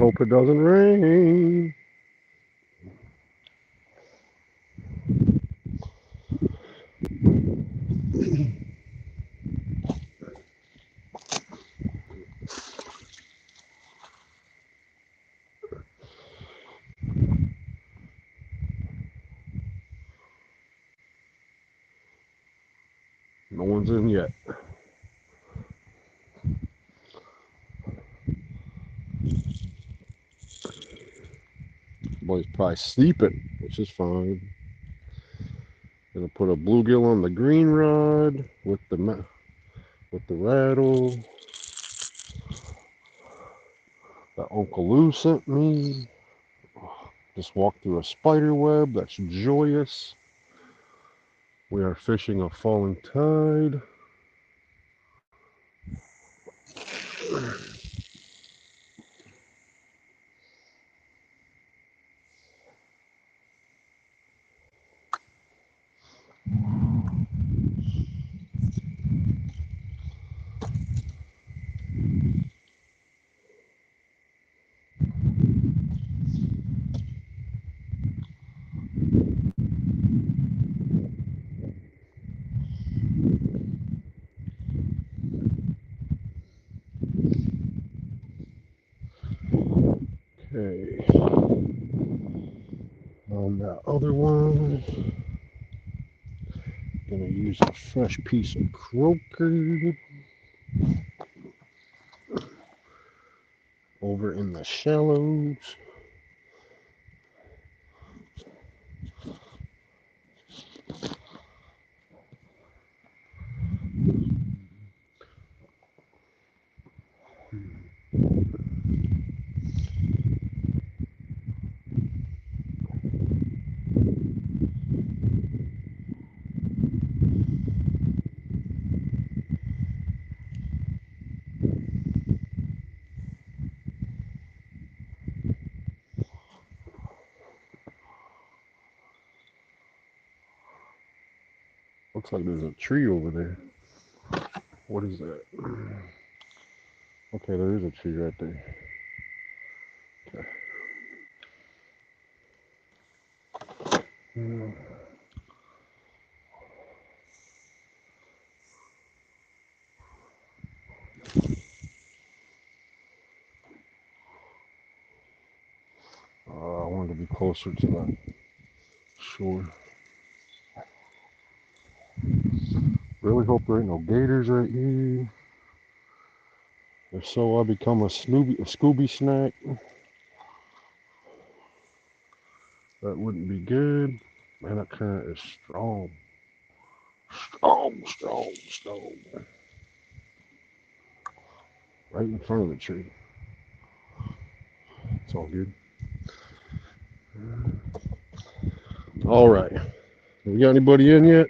hope it doesn't rain. No one's in yet. Boy's probably sleeping, which is fine. Gonna put a bluegill on the green rod with the rattle that Uncle Lou sent me. Just walked through a spider web. That's joyous. We are fishing a falling tide. Okay. On that other one, gonna use a fresh piece of croaker over in the shallows. Looks like there's a tree over there. What is that? Okay, there is a tree right there. Okay. I wanted to be closer to the shore. Really hope there ain't no gators right here. If so, I'll become a Scooby snack. That wouldn't be good. Man, that current is strong. Strong. Right in front of the tree. It's all good. All right. We got anybody in yet?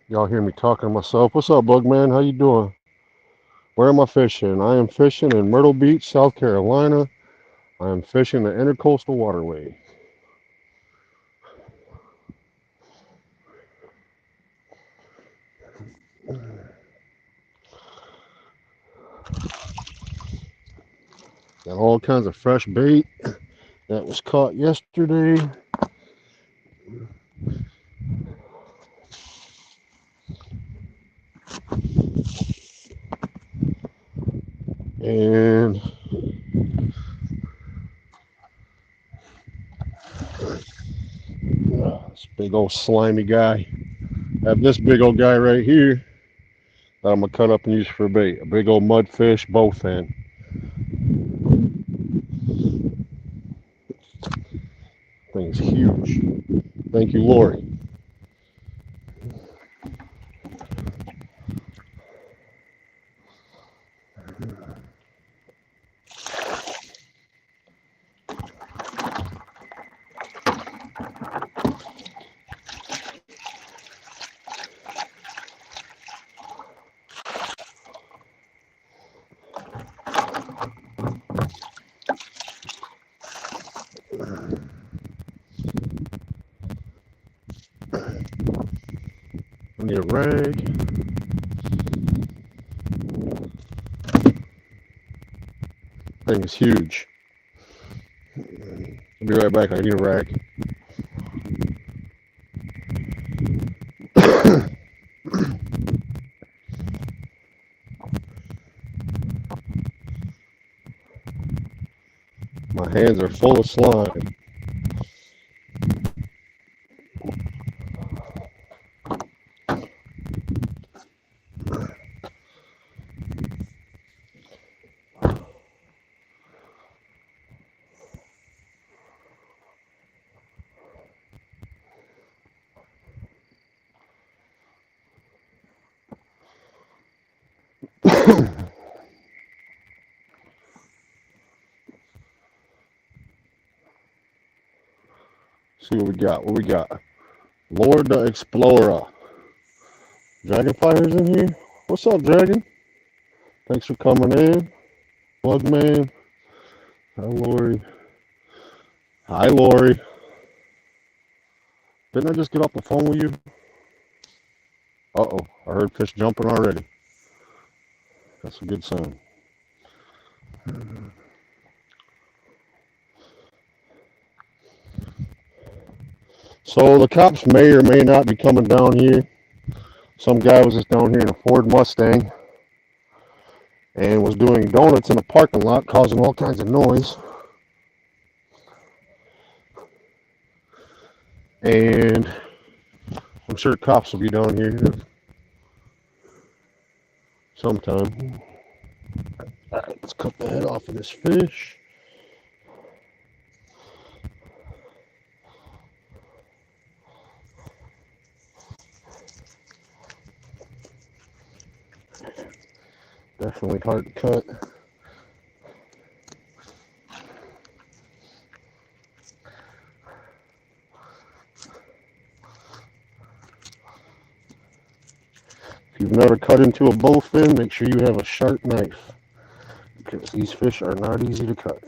Y'all hear me talking to myself. What's up, Bugman? How you doing? Where am I fishing? I am fishing in Myrtle Beach, South Carolina. I am fishing the Intercoastal Waterway. Got all kinds of fresh bait that was caught yesterday. And this big old slimy guy. I have this big old guy right here that I'm gonna cut up and use for bait. A big old mudfish bowfin. Thing's huge. Thank you, Lori. I need a rag. Thing is huge. I'll be right back. I need a rag. My hands are full of slime. See what we got. What we got? Lord the Explorer. Dragonfire's in here. What's up, Dragon? Thanks for coming in. Bugman. Hi, Lori. Hi, Lori. Didn't I just get off the phone with you? Uh-oh. I heard fish jumping already. That's a good sign. So the cops may or may not be coming down here. Some guy was just down here in a Ford Mustang and was doing donuts in a parking lot, causing all kinds of noise. And I'm sure cops will be down here sometime. All right, let's cut the head off of this fish. Definitely hard to cut. If you've never cut into a bowfin, make sure you have a sharp knife, because these fish are not easy to cut.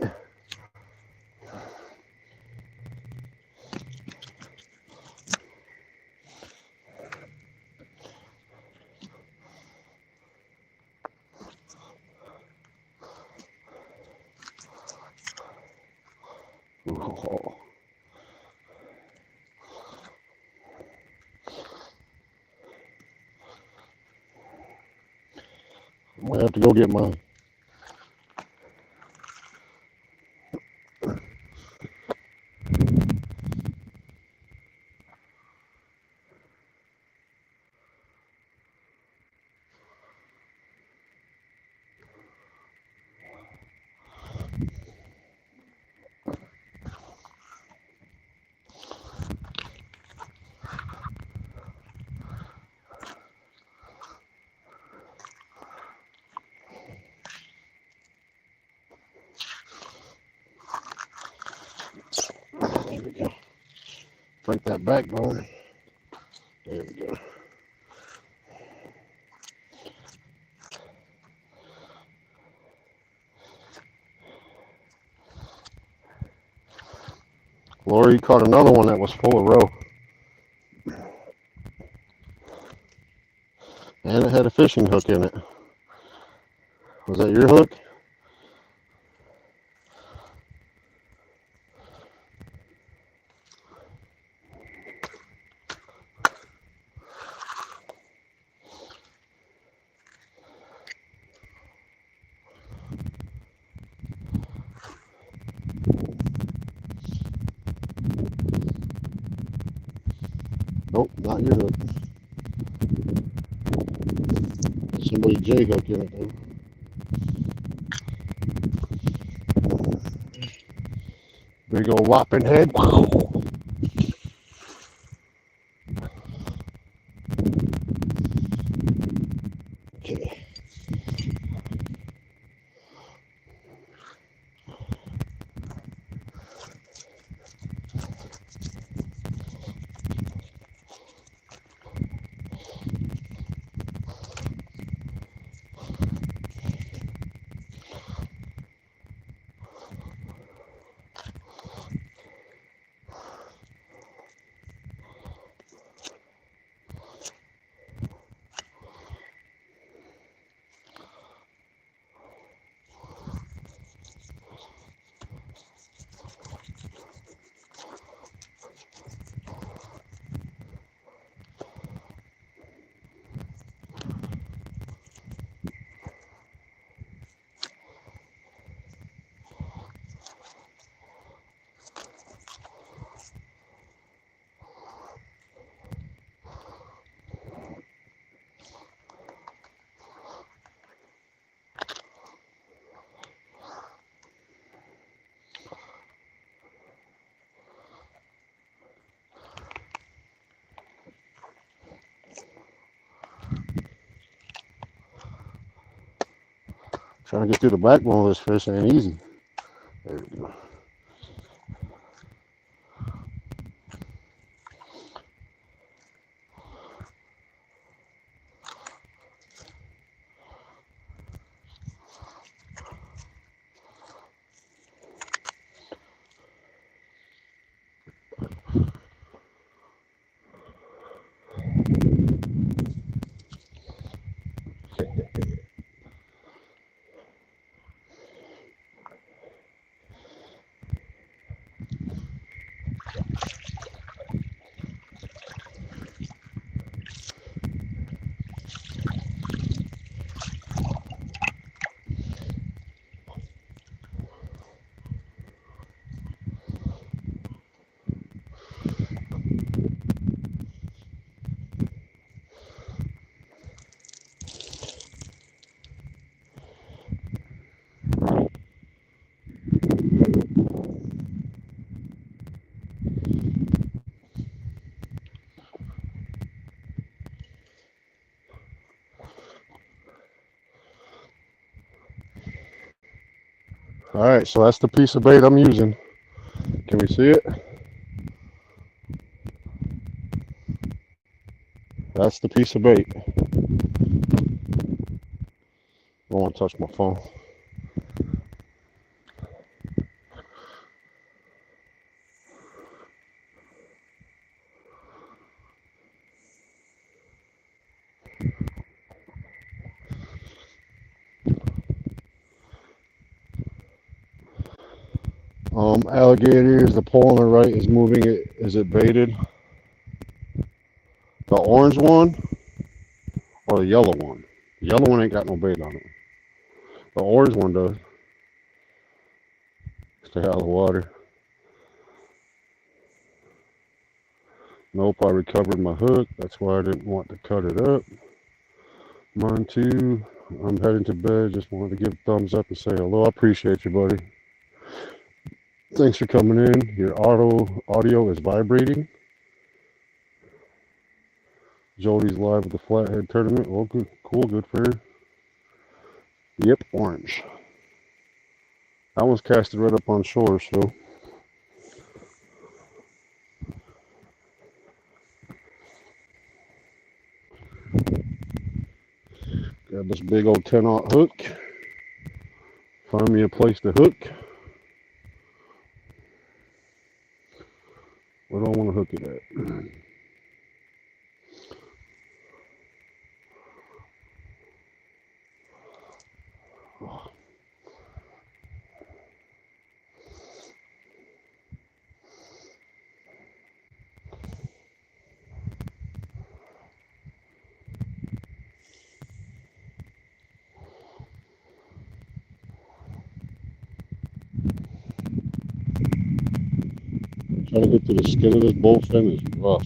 Oh. I might have to go get mine. There we go. Break that backbone. There we go. Lori caught another one that was full of roe. And it had a fishing hook in it. Was that your hook? Nope, not your hook. Somebody J hook in it though. Big old whopping head. Okay. Trying to get through the backbone of this fish ain't easy. There we go. All right, so that's the piece of bait I'm using. Can we see it? That's the piece of bait. I don't want to touch my phone. Alligators, the pole on the right is moving it. Is it baited? The orange one or the yellow one? The yellow one ain't got no bait on it. The orange one does. Stay out of the water. Nope, I recovered my hook. That's why I didn't want to cut it up. Mine too. I'm heading to bed. Just wanted to give a thumbs up and say hello. I appreciate you, buddy. Thanks for coming in. Your audio is vibrating. Jody's live with the Flathead tournament. Well, good, cool, good for her. Yep, orange. That one's casted right up on shore, so. Grab this big old 10-aught hook. Find me a place to hook. Where do I want to hook it at? Trying to get to the skin of this bowfin is rough.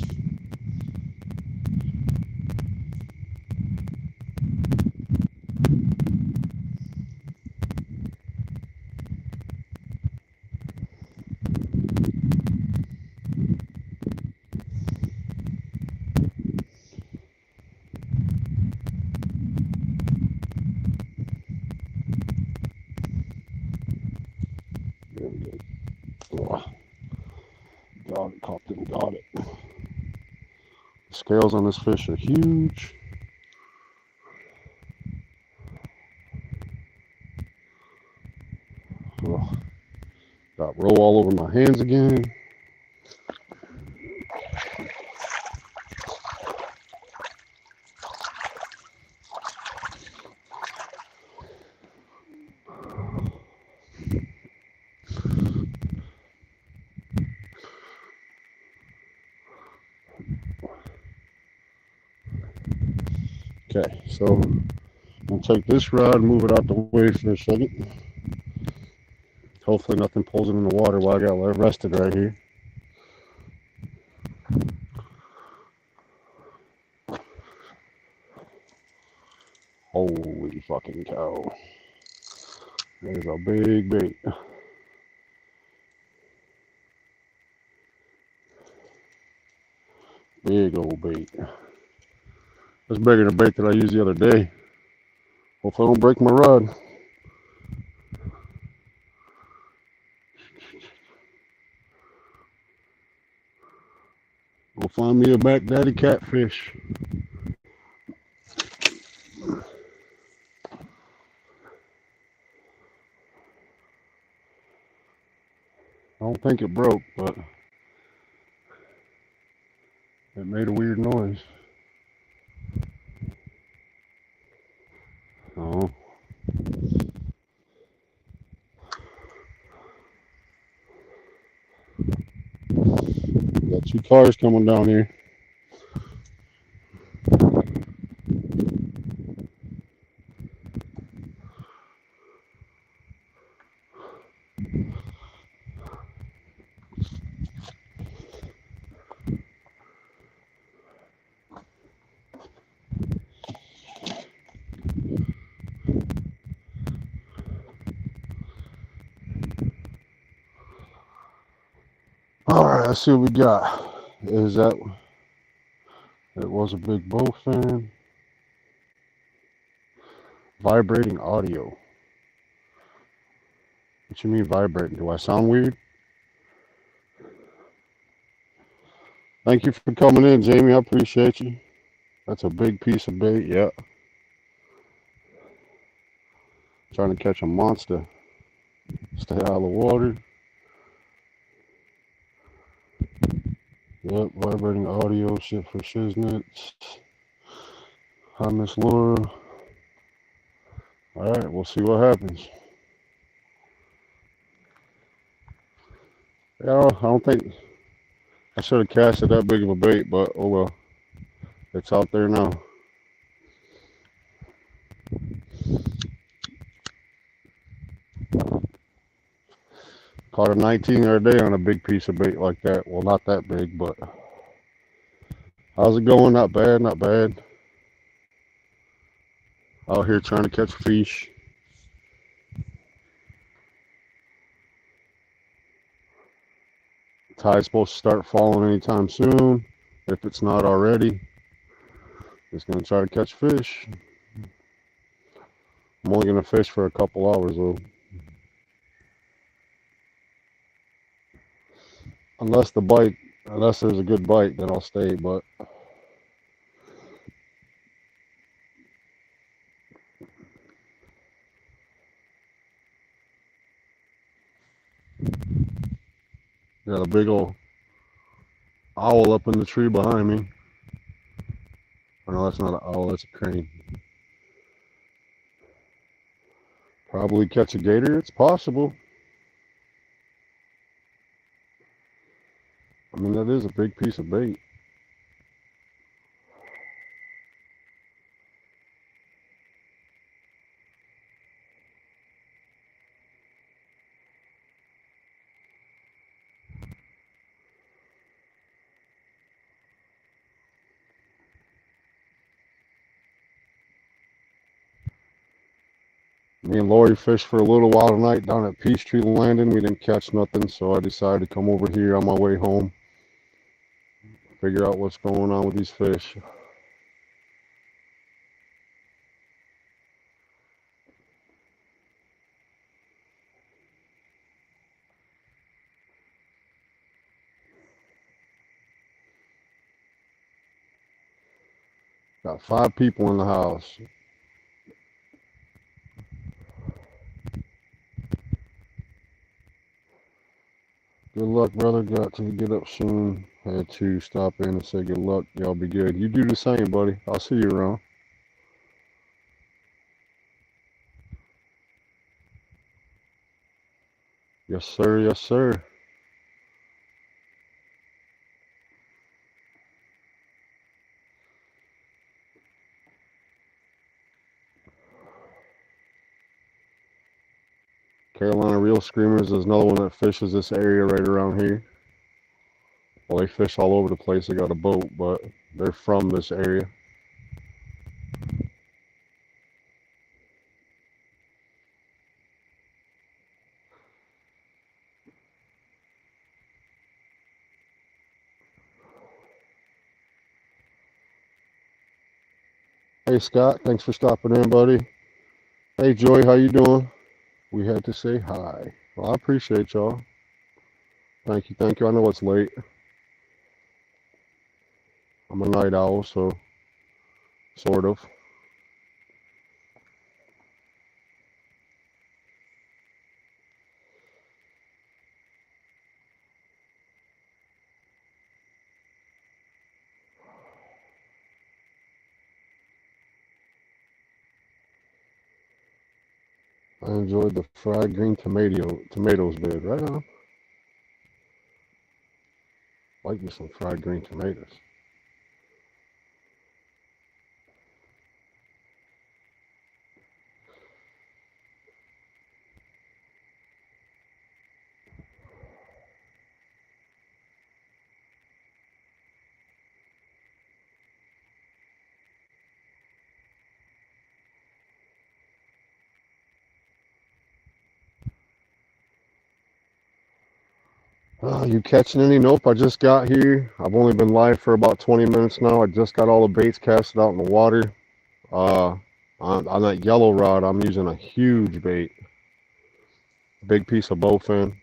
There we go. Oh, got it, caught it, got it. The scales on this fish are huge. Oh, got roll all over my hands again. Okay, so I'm gonna take this rod and move it out the way for a second. Hopefully nothing pulls it in the water while I got it rested right here. Holy fucking cow. There's a big bait. Big old bait. That's bigger than the bait that I used the other day. Hopefully I don't break my rod. Go find me a back daddy catfish. I don't think it broke, but it made a weird noise. Oh. Got two cars coming down here. Alright, let's see what we got. Is that it was a big Bowfin. Vibrating audio. What you mean vibrating? Do I sound weird? Thank you for coming in, Jamie. I appreciate you. That's a big piece of bait, yeah. Trying to catch a monster. Stay out of the water. Yep, vibrating audio, shit for shiznits. Hi, Miss Laura. Alright, we'll see what happens. Yeah, I don't think I should have casted that big of a bait, but oh well. It's out there now. Caught a 19 the other day on a big piece of bait like that. Well, not that big, but how's it going? Not bad, not bad. Out here trying to catch fish. Tide's supposed to start falling anytime soon. If it's not already, just gonna try to catch fish. I'm only gonna fish for a couple hours though. Unless there's a good bite, then I'll stay, but got a big old owl up in the tree behind me. Oh no, that's not an owl, that's a crane. Probably catch a gator, it's possible. I mean, that is a big piece of bait. Me and Lori fished for a little while tonight down at Peachtree Landing. We didn't catch nothing, so I decided to come over here on my way home. Figure out what's going on with these fish. Got 5 people in the house. Good luck, brother. Got to get up soon. Had to stop in and say good luck. Y'all be good. You do the same, buddy. I'll see you around. Yes, sir. Yes, sir. Carolina Reel Screamers is another one that fishes this area right around here. Well, they fish all over the place. They got a boat, but they're from this area. Hey, Scott. Thanks for stopping in, buddy. Hey, Joy. How you doing? We had to say hi. Well, I appreciate y'all. Thank you. Thank you. I know it's late. I'm a night owl, so sort of. I enjoyed the fried green tomatoes bed. Right on. Like me some fried green tomatoes. You catching any? Nope, I just got here. I've only been live for about 20 minutes now. I just got all the baits casted out in the water. Uh, on that yellow rod, I'm using a huge bait. Big piece of bowfin.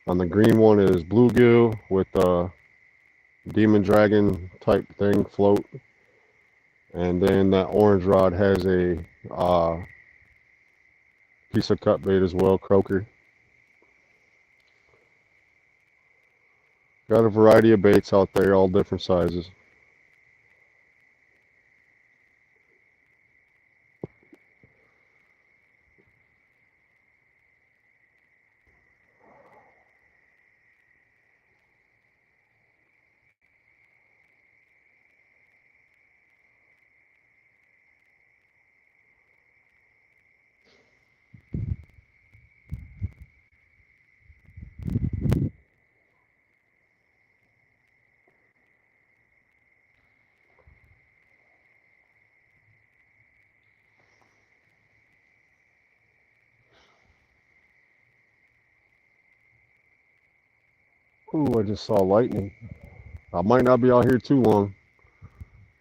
On the green one is bluegill with a demon dragon type thing float. And then that orange rod has a piece of cut bait as well, croaker. Got a variety of baits out there, all different sizes. Ooh, I just saw lightning. I might not be out here too long.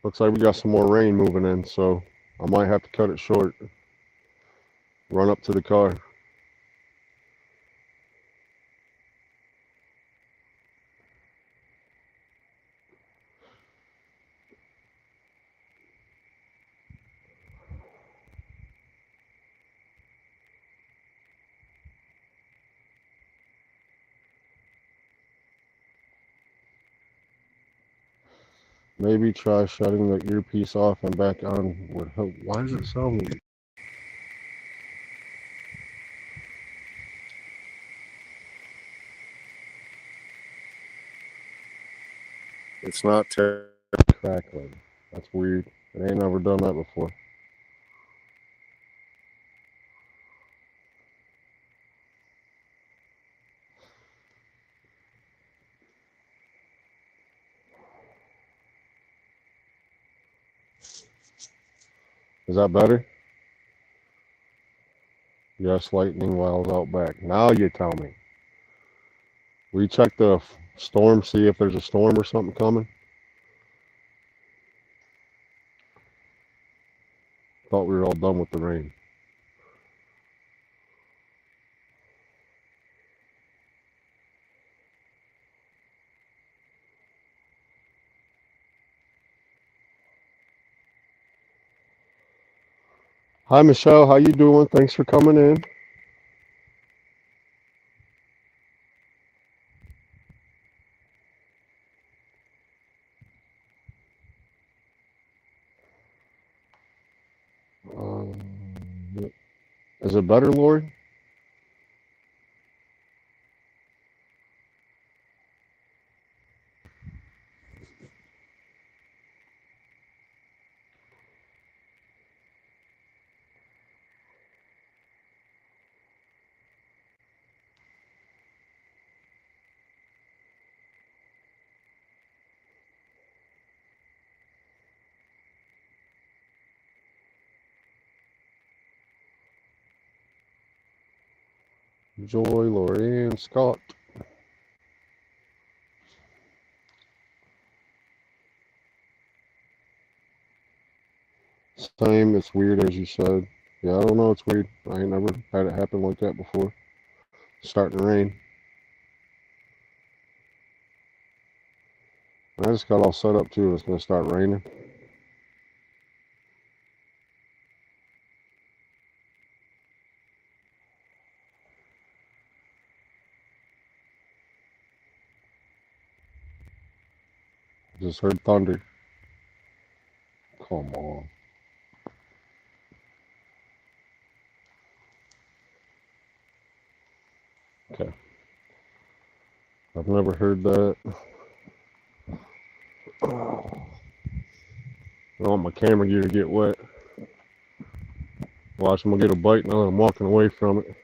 Looks like we got some more rain moving in, so I might have to cut it short. Run up to the car. Maybe try shutting the earpiece off and back on would help. Why does it sound weird? It's not crackling. That's weird. I ain't never done that before. Is that better? Yes, lightning while I was out back. Now you tell me. We check the storm, see if there's a storm or something coming. Thought we were all done with the rain. Hi, Michelle. How you doing? Thanks for coming in. Um, is it better, Lori? Joy, Lori, and Scott. Same. It's weird as you said. Yeah, I don't know. It's weird. I ain't never had it happen like that before. Starting to rain. I just got all set up too. It's gonna start raining. Just heard thunder. Come on. Okay. I've never heard that. I don't want my camera gear to get wet. Watch him get a bite now that I'm walking away from it.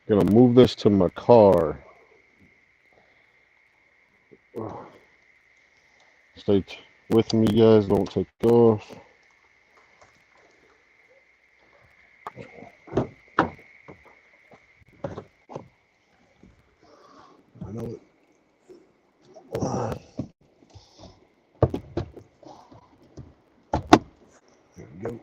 Gonna move this to my car. Stay with me, guys. Don't take off. I know it. There we go.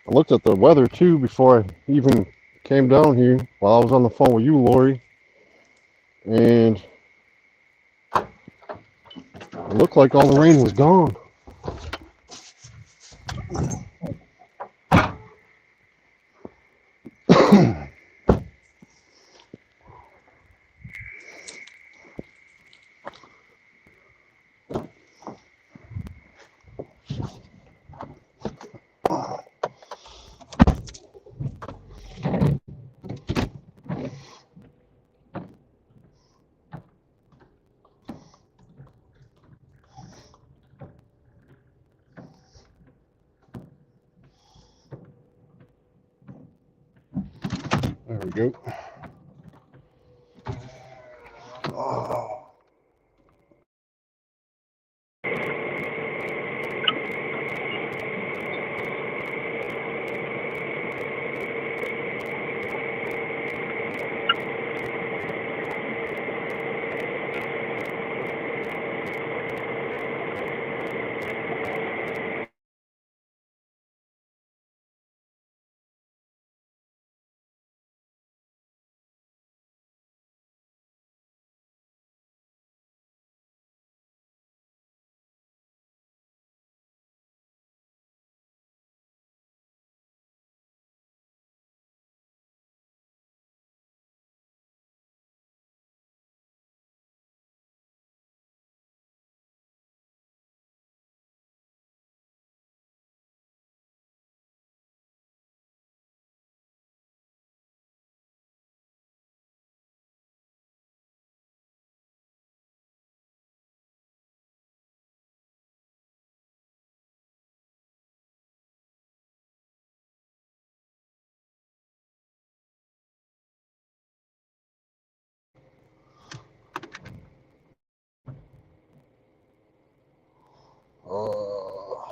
I looked at the weather too before I even came down here while I was on the phone with you, Lori, and it looked like all the rain was gone. There we go. Oh.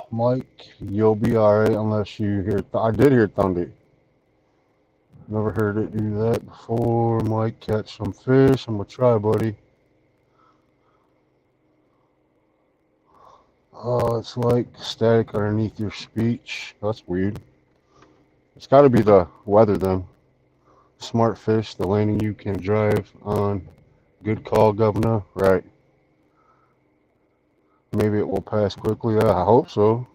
Mike, you'll be alright unless you hear. I did hear thunder. Never heard it do that before. Mike, catch some fish. I'm gonna try, buddy. Oh, it's like static underneath your speech. That's weird. It's got to be the weather then. Smart fish, the landing you can drive on. Good call, Governor. Right. Maybe it will pass quickly. I hope so.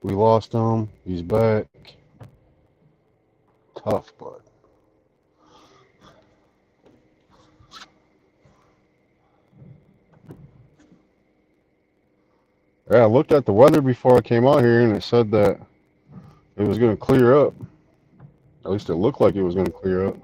We lost him. He's back. Tough, but. Yeah, I looked at the weather before I came out here and it said that it was going to clear up. At least it looked like it was going to clear up.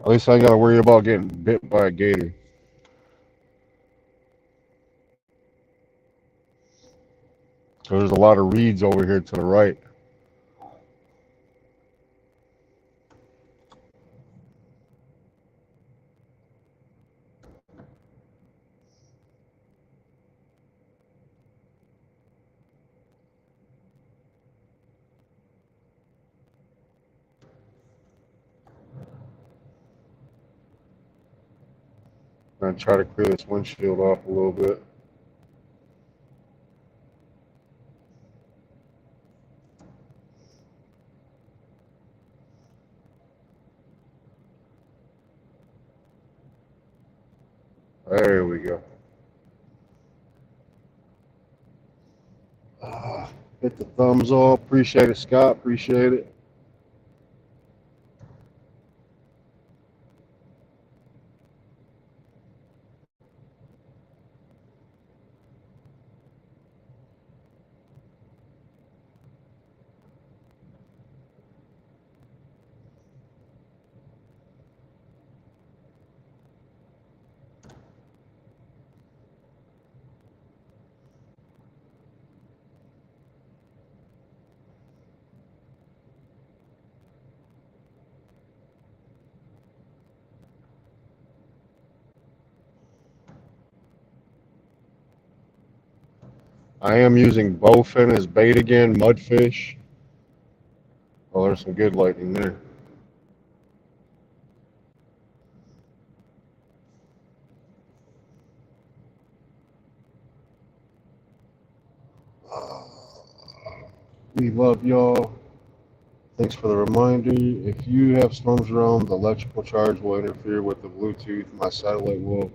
At least I ain't got to worry about getting bit by a gator. So there's a lot of reeds over here to the right. I'm gonna try to clear this windshield off a little bit. There we go. Hit the thumbs up. Appreciate it, Scott. Appreciate it. I am using Bowfin as bait again, mudfish. Oh, there's some good lightning there. We love y'all. Thanks for the reminder. If you have storms around, the electrical charge will interfere with the Bluetooth. My satellite will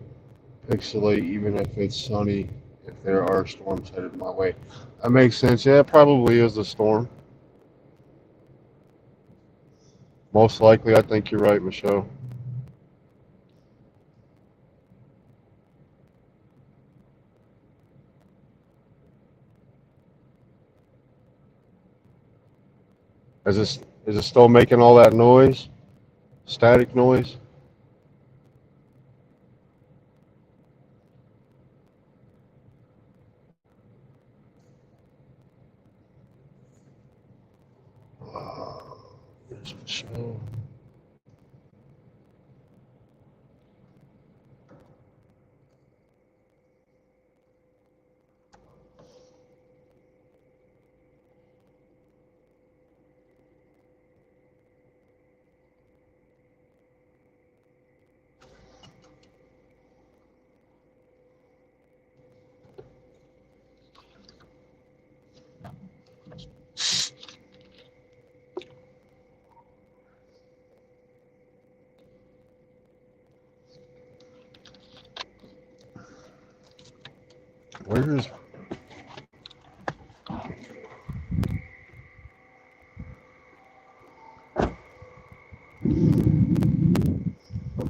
pixelate even if it's sunny if there are storms headed my way. That makes sense. Yeah, it probably is a storm. Most likely, I think you're right, Michelle. Is it still making all that noise? Static noise? There's Michelle. Where is?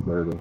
There it is.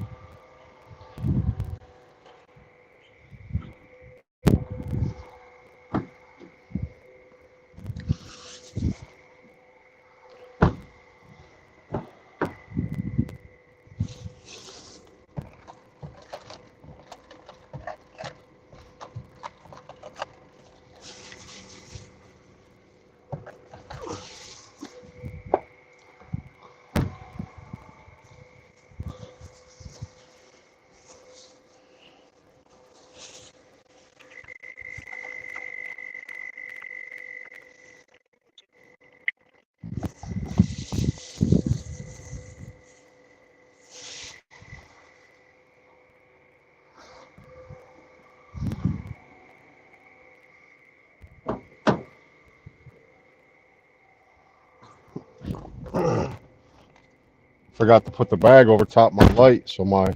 Forgot to put the bag over top my light so my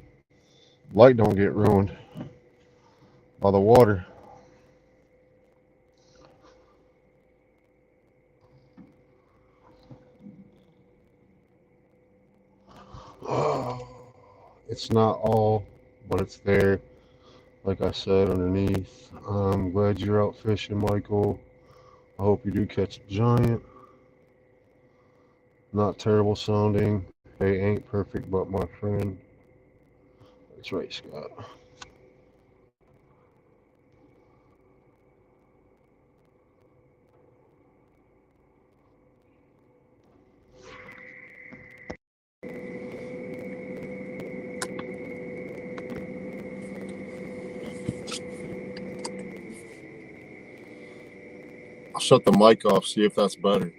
light don't get ruined by the water. It's not all, but it's there. Like I said, underneath. I'm glad you're out fishing, Michael. I hope you do catch a giant. Not terrible sounding. They ain't perfect, but my friend. That's right, Scott. I'll shut the mic off, see if that's better.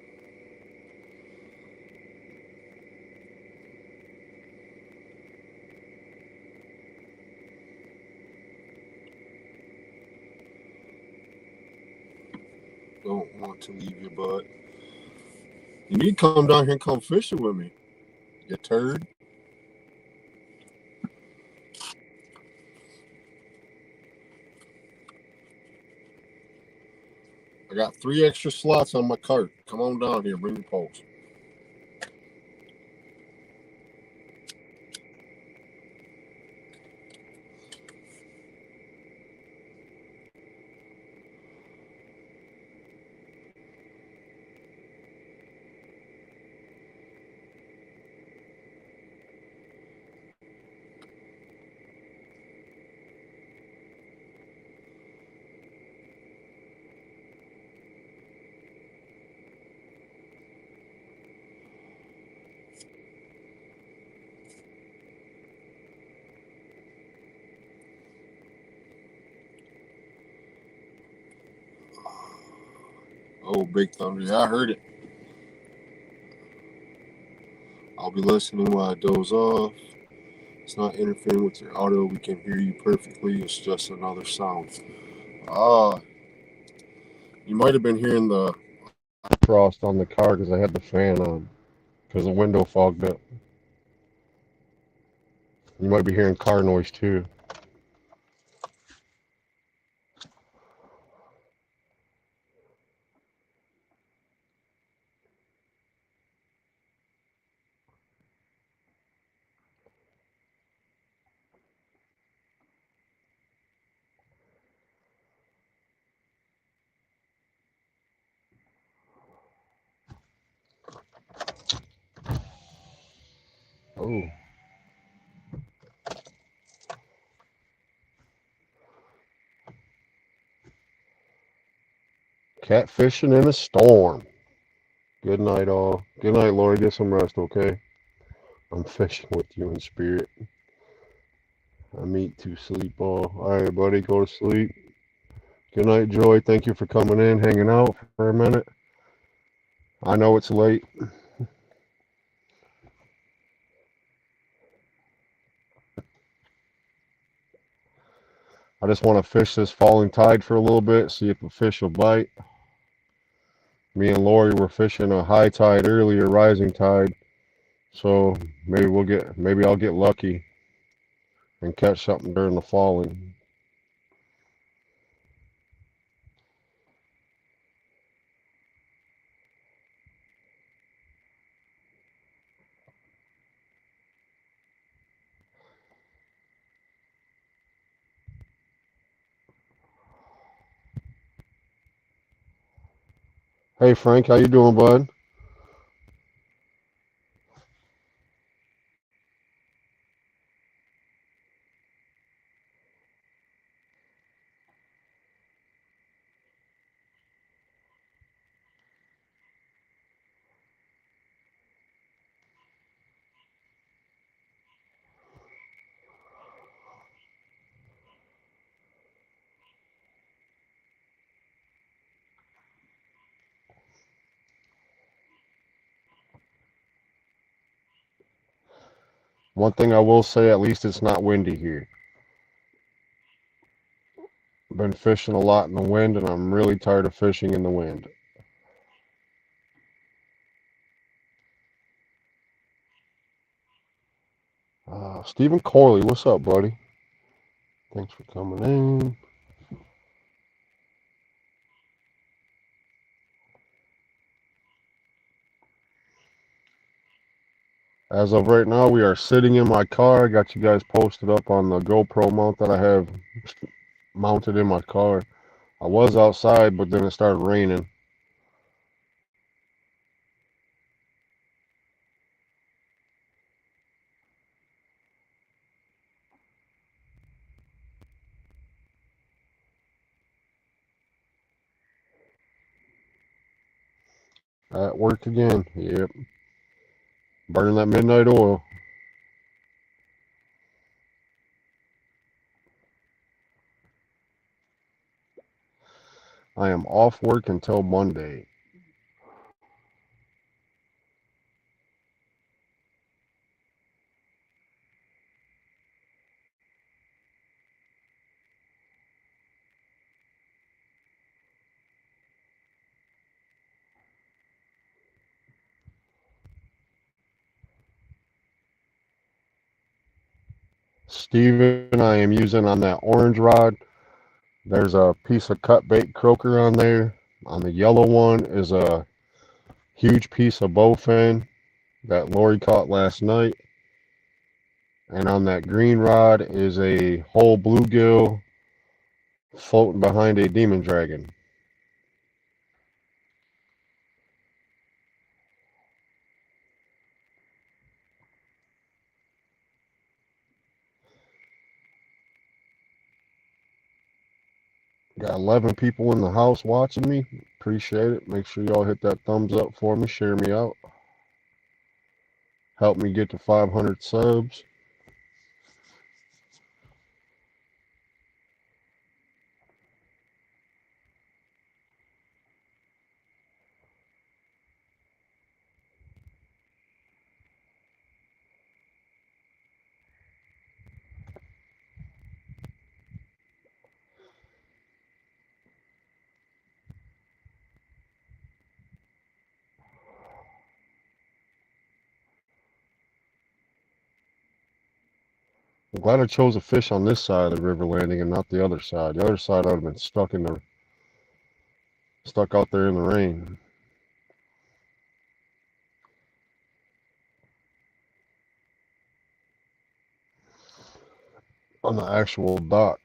Don't want to leave your butt. You need to come down here and come fishing with me, you turd. I got 3 extra slots on my cart. Come on down here, bring your poles. Oh, big thunder. Yeah, I heard it. I'll be listening while I doze off. It's not interfering with your audio. We can hear you perfectly. It's just another sound. Ah, you might have been hearing the frost on the car because I had the fan on because the window fogged up. You might be hearing car noise too. Oh, catfishing in a storm. Good night, all. Good night, Lori. Get some rest, okay? I'm fishing with you in spirit. I meet to sleep all. All right, buddy, go to sleep. Good night, Joy. Thank you for coming in, hanging out for a minute. I know it's late. I just want to fish this falling tide for a little bit, see if a fish will bite. Me and Lori were fishing a high tide earlier, rising tide. So maybe I'll get lucky and catch something during the falling. Hey Frank, how you doing, bud? One thing I will say, at least it's not windy here. Been fishing a lot in the wind, and I'm really tired of fishing in the wind. Stephen Corley, what's up, buddy? Thanks for coming in. As of right now, we are sitting in my car. I got you guys posted up on the GoPro mount that I have mounted in my car. I was outside, but then it started raining. At work again. Yep. Burning that midnight oil. I am off work until Monday. Steven, I am using on that orange rod. There's a piece of cut bait croaker on there. On the yellow one is a huge piece of bowfin that Lori caught last night. And on that green rod is a whole bluegill floating behind a demon dragon. Got 11 people in the house watching me. Appreciate it. Make sure y'all hit that thumbs up for me. Share me out. Help me get to 500 subs. I'm glad I chose a fish on this side of the river landing and not the other side. The other side I would have been stuck out there in the rain on the actual dock.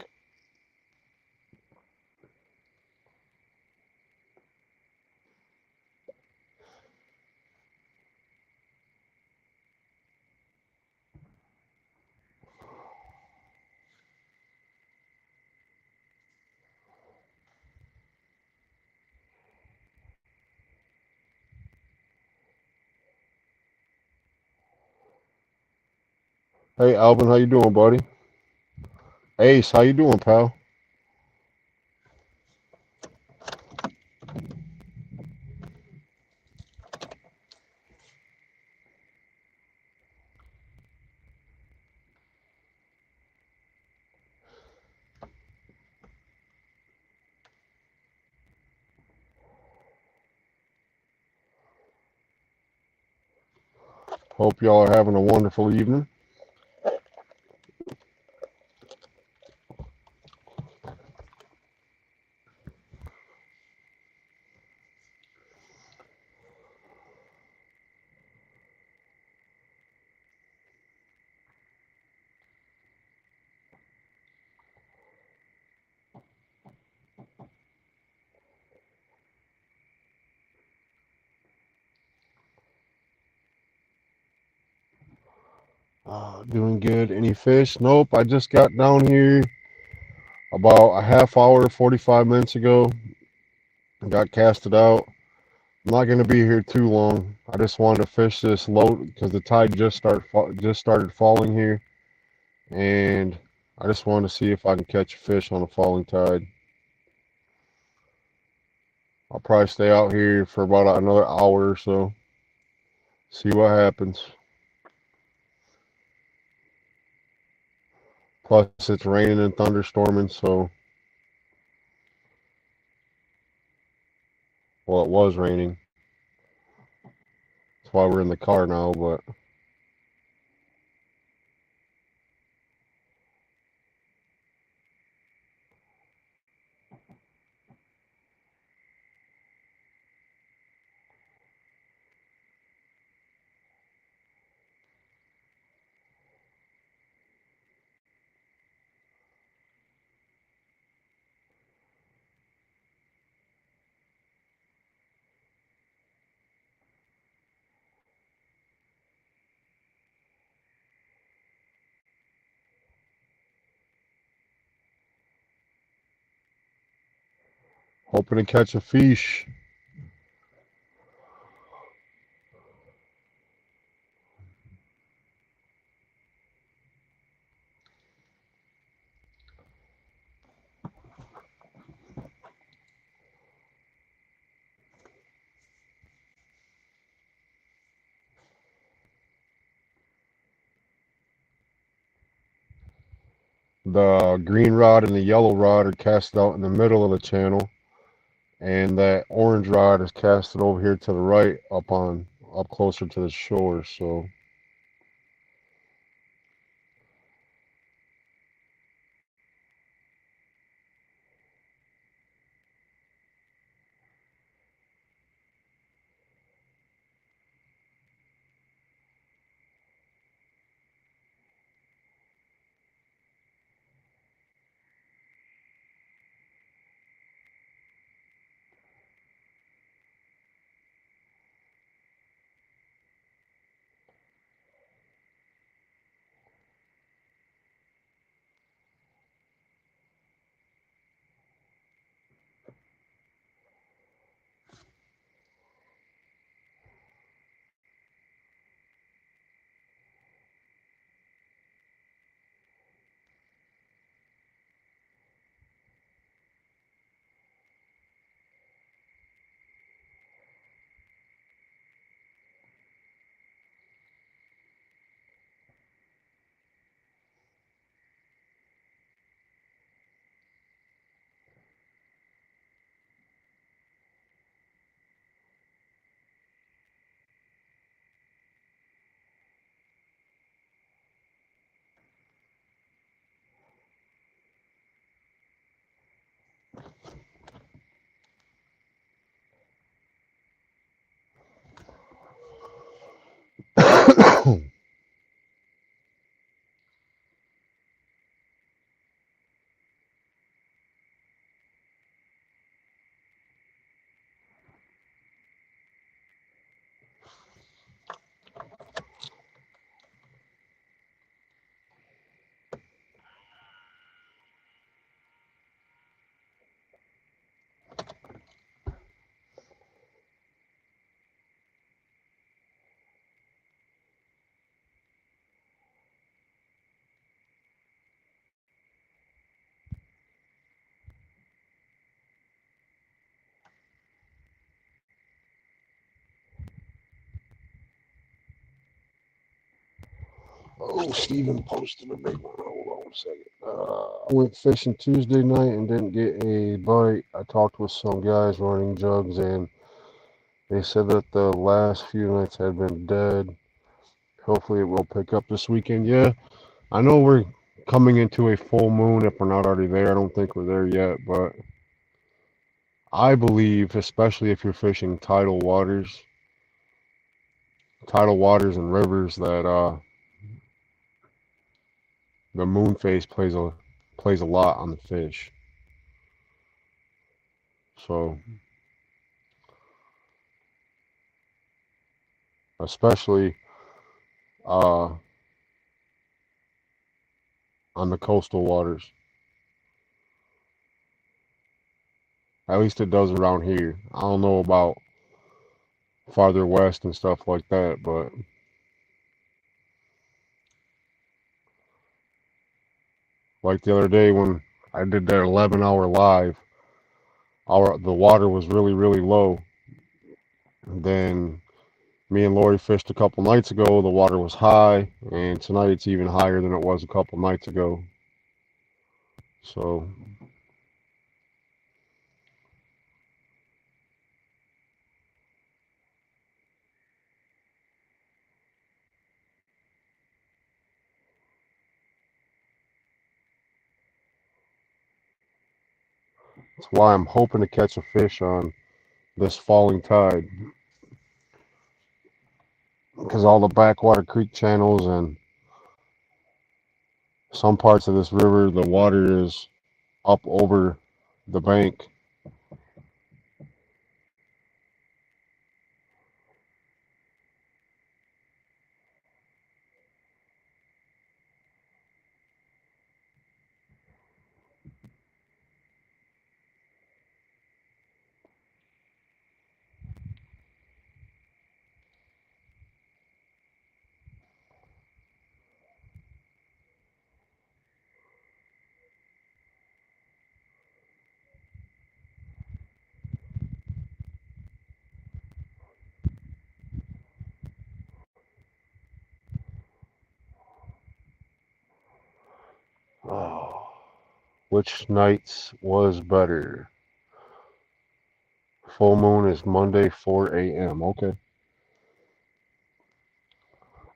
Hey Alvin, how you doing, buddy? Ace, how you doing, pal? Hope y'all are having a wonderful evening. Doing good. Any fish? Nope. I just got down here about a half hour, 45 minutes ago. Got casted out. I'm not gonna be here too long. I just wanted to fish this low because the tide just started falling here, and I just wanted to see if I can catch a fish on a falling tide. I'll probably stay out here for about another hour or so. See what happens. Plus, it's raining and thunderstorming, so well, it was raining. That's why we're in the car now. But hoping to catch a fish. The green rod and the yellow rod are cast out in the middle of the channel, and that orange rod is casted over here to the right, up closer to the shore. So oh, Steven posted a big one. Hold on a second. I went fishing Tuesday night and didn't get a bite. I talked with some guys running jugs, and they said that the last few nights had been dead. Hopefully, it will pick up this weekend. Yeah, I know we're coming into a full moon if we're not already there. I don't think we're there yet, but I believe, especially if you're fishing tidal waters and rivers, that the moon phase plays a lot on the fish. So, especially uh, on the coastal waters. At least it does around here. I don't know about farther west and stuff like that, but like the other day when I did that 11-hour live, the water was really, really low. Then me and Lori fished a couple nights ago. The water was high, and tonight it's even higher than it was a couple nights ago. So that's why I'm hoping to catch a fish on this falling tide, because all the backwater creek channels and some parts of this river, the water is up over the bank. Oh. Which nights was better? Full moon is Monday, 4 a.m. Okay.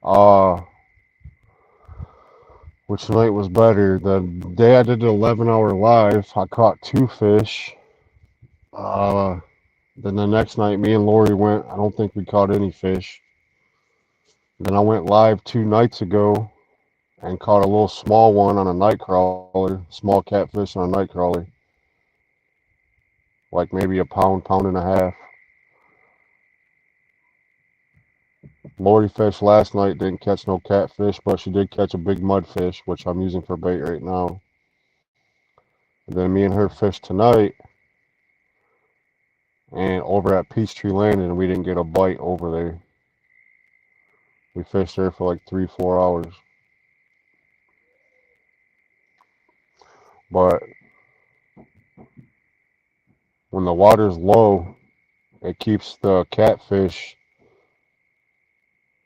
Uh, which night was better? The day I did the 11-hour live, I caught 2 fish. Uh, then the next night, me and Lori went. I don't think we caught any fish. Then I went live 2 nights ago and caught a little small one on a night crawler, small catfish on a night crawler, like maybe a pound, pound and a half. Lori fished last night, didn't catch no catfish, but she did catch a big mudfish, which I'm using for bait right now. And then me and her fished tonight, and over at Peachtree Landing, we didn't get a bite over there. We fished there for like 3, 4 hours. But when the water's low, it keeps the catfish,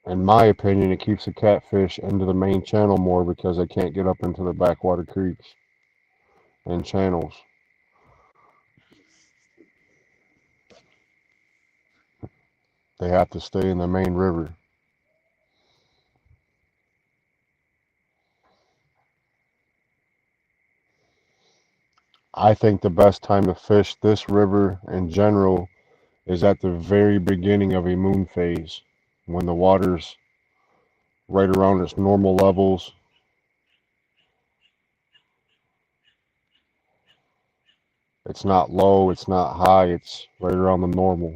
in my opinion, it keeps the catfish into the main channel more because they can't get up into the backwater creeks and channels. They have to stay in the main river. I think the best time to fish this river in general is at the very beginning of a moon phase when the water's right around its normal levels. It's not low, it's not high, it's right around the normal.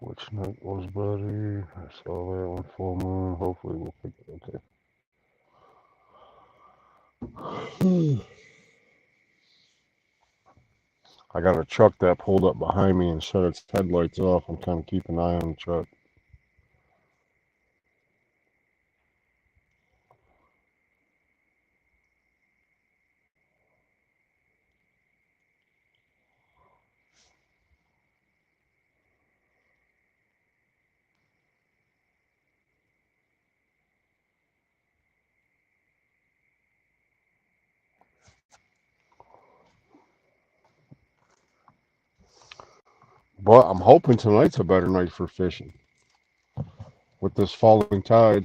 Which night was better? I saw that one, full moon. Hopefully we'll pick it. Okay. I got a truck that pulled up behind me and shut its headlights off. I'm kind of keeping an eye on the truck. But I'm hoping tonight's a better night for fishing. With this falling tide,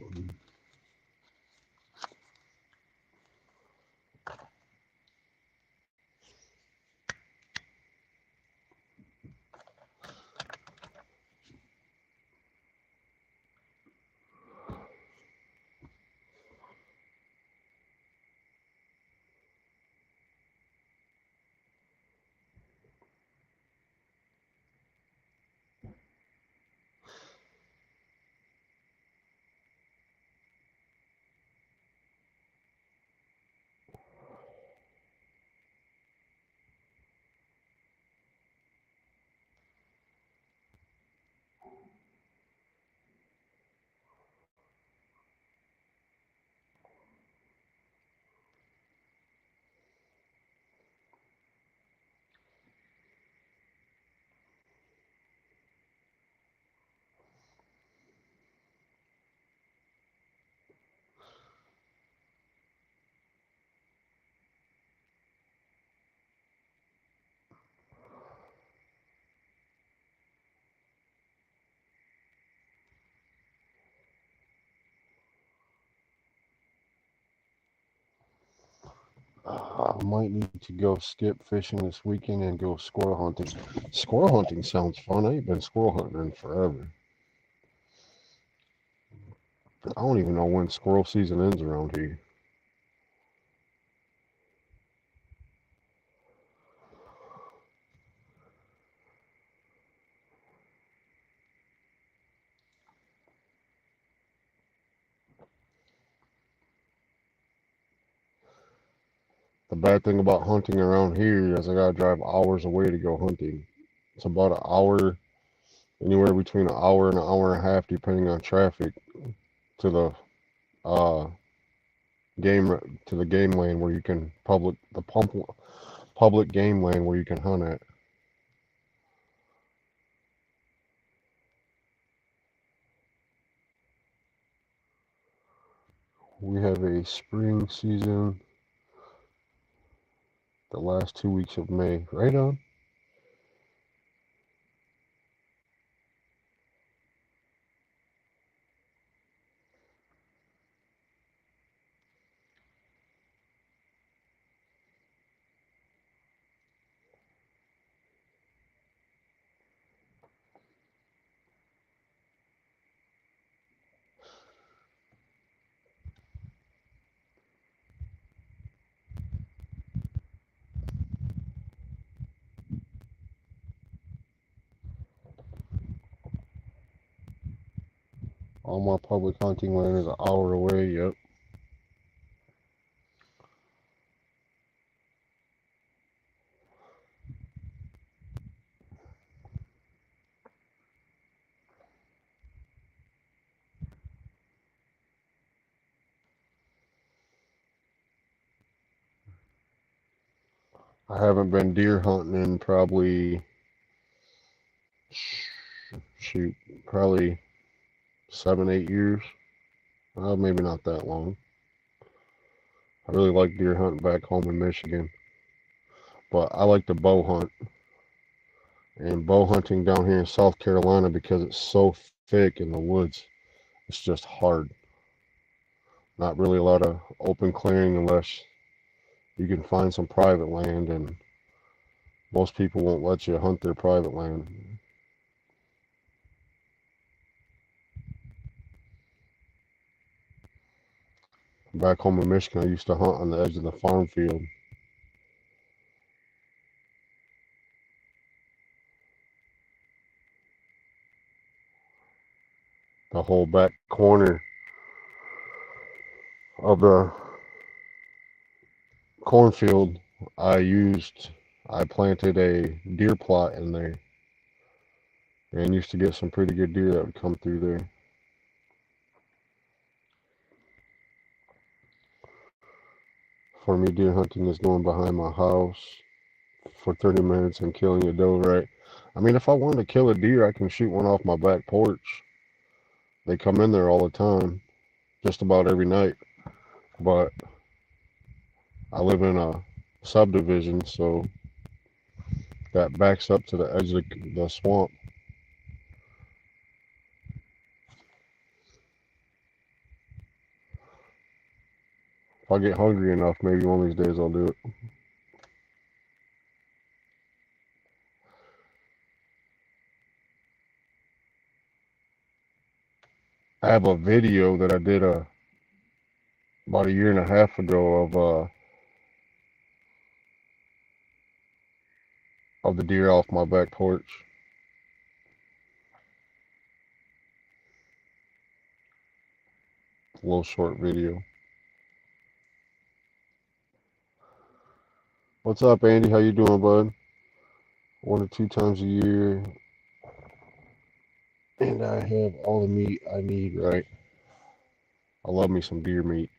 I might need to go skip fishing this weekend and go squirrel hunting. Squirrel hunting sounds fun. I ain't been squirrel hunting in forever. I don't even know when squirrel season ends around here. The bad thing about hunting around here is I gotta drive hours away to go hunting. It's about an hour, anywhere between an hour and a half, depending on traffic, to the uh, game lane where you can public game lane where you can hunt at. We have a spring season the last 2 weeks of May. Right on. All my public hunting land is an hour away. Yep. I haven't been deer hunting in probably, shoot, probably 7, 8 years. Maybe not that long. I really like deer hunting back home in Michigan, but I like to bow hunt. And bow hunting down here in South Carolina, because it's so thick in the woods, it's just hard. Not really a lot of open clearing unless you can find some private land, and most people won't let you hunt their private land. Back home in Michigan, I used to hunt on the edge of the farm field. The whole back corner of the cornfield, I used, I planted a deer plot in there and used to get some pretty good deer that would come through there. For me, deer hunting is going behind my house for 30 minutes and killing a doe, right? I mean, if I wanted to kill a deer, I can shoot one off my back porch. They come in there all the time, just about every night. But I live in a subdivision, so that backs up to the edge of the swamp. If I get hungry enough, maybe one of these days I'll do it. I have a video that I did about a year and a half ago of the deer off my back porch. A little short video. What's up, Andy? How you doing, bud? 1 or 2 times a year, and I have all the meat I need. Right? I love me some deer meat.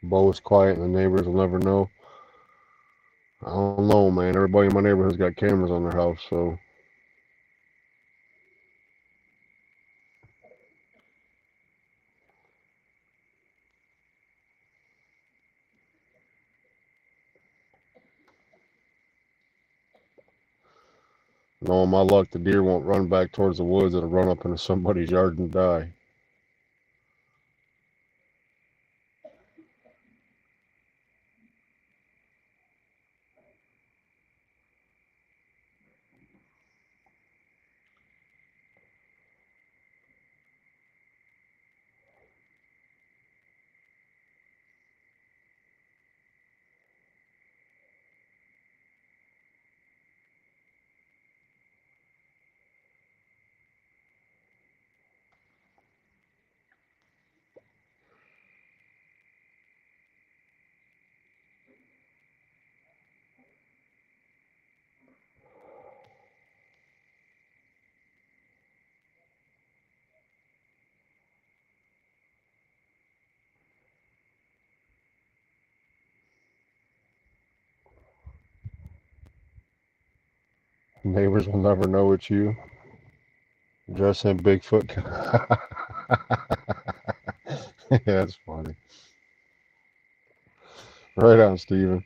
Bo is quiet, and the neighbors will never know. I don't know, man. Everybody in my neighborhood's got cameras on their house, so Knowing my luck, the deer won't run back towards the woods. It'll run up into somebody's yard and die. Neighbors will never know it's you. Dressed in Bigfoot. Yeah, that's funny. Right on, Steven.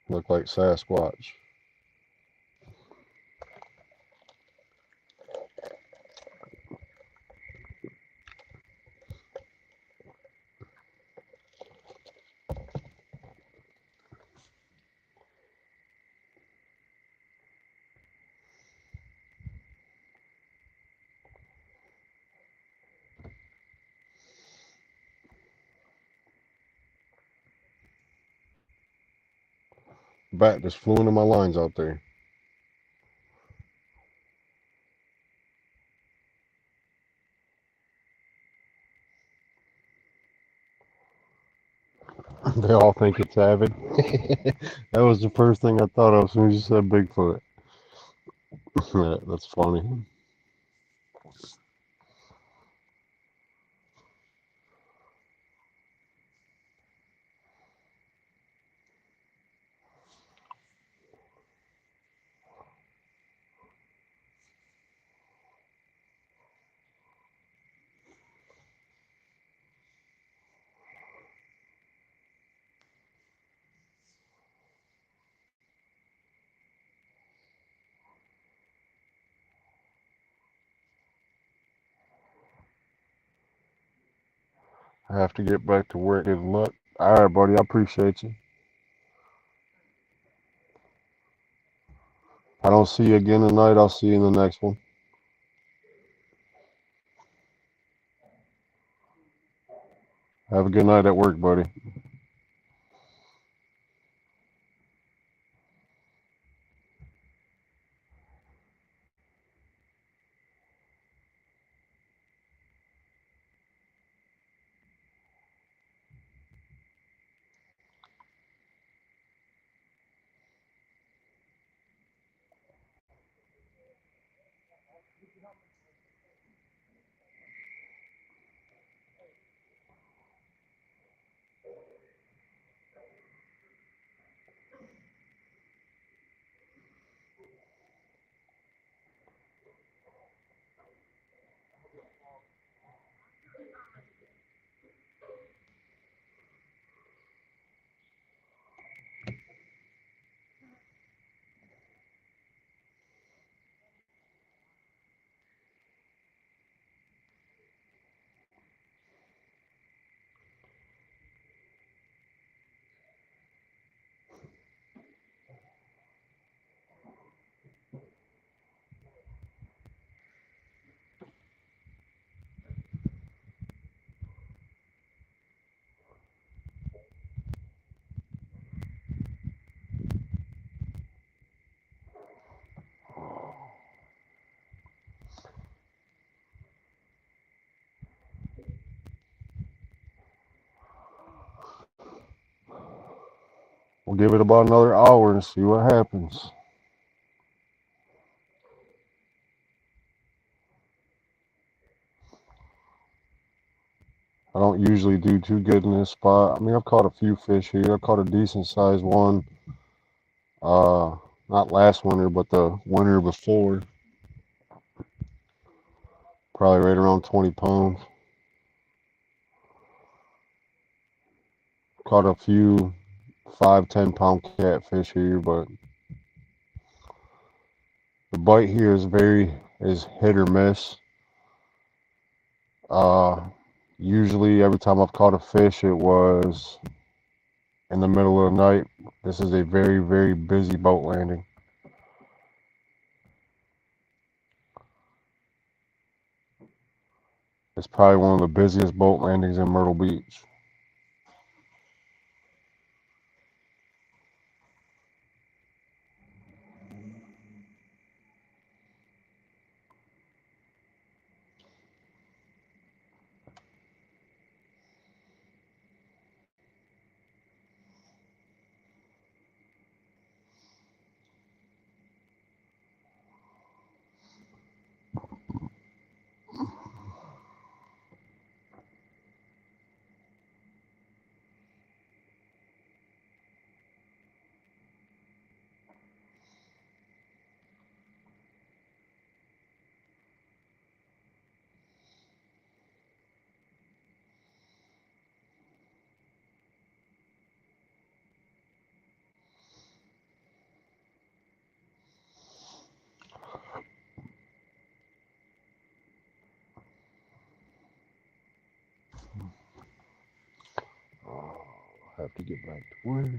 Look like Sasquatch. Bat just flew into my lines out there. They all think it's avid. That was the first thing I thought of as soon as you said Bigfoot. Yeah, that's funny. I have to get back to work. Good luck. All right, buddy. I appreciate you. I don't see you again tonight. I'll see you in the next one. Have a good night at work, buddy. We'll give it about another hour and see what happens. I don't usually do too good in this spot. I mean, I've caught a few fish here. I caught a decent sized one. Uh, Not last winter, but the winter before. Probably right around 20 pounds. Caught a few 5, 10 pound catfish here, but the bite here is hit or miss. Uh, Usually every time I've caught a fish, it was in the middle of the night. This is a very busy boat landing. It's probably one of the busiest boat landings in Myrtle Beach. Oh, I have to get back to work.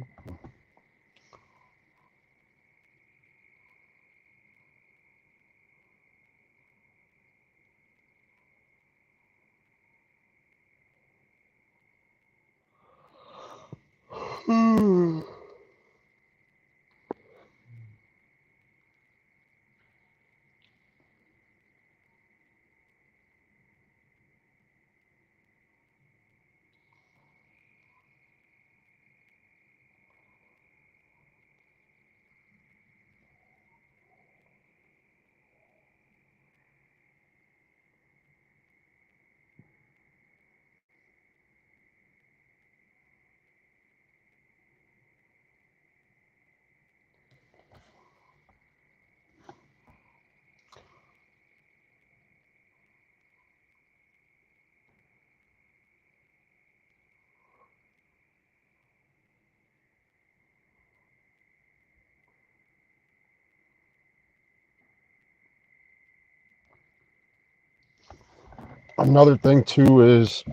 Another thing too is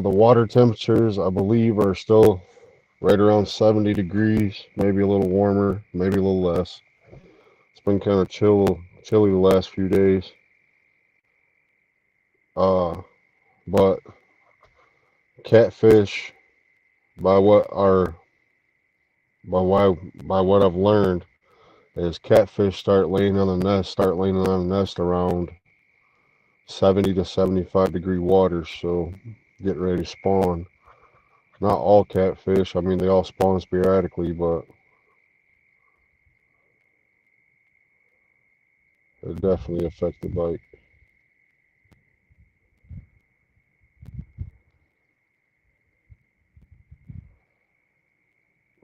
the water temperatures, I believe, are still right around 70 degrees, maybe a little warmer, maybe a little less. It's been kind of chilly the last few days. But catfish, by what are by what I've learned, is catfish start laying on the nest around 70 to 75-degree water. So get ready to spawn. Not all catfish. I mean, they all spawn sporadically, but it definitely affects the bite.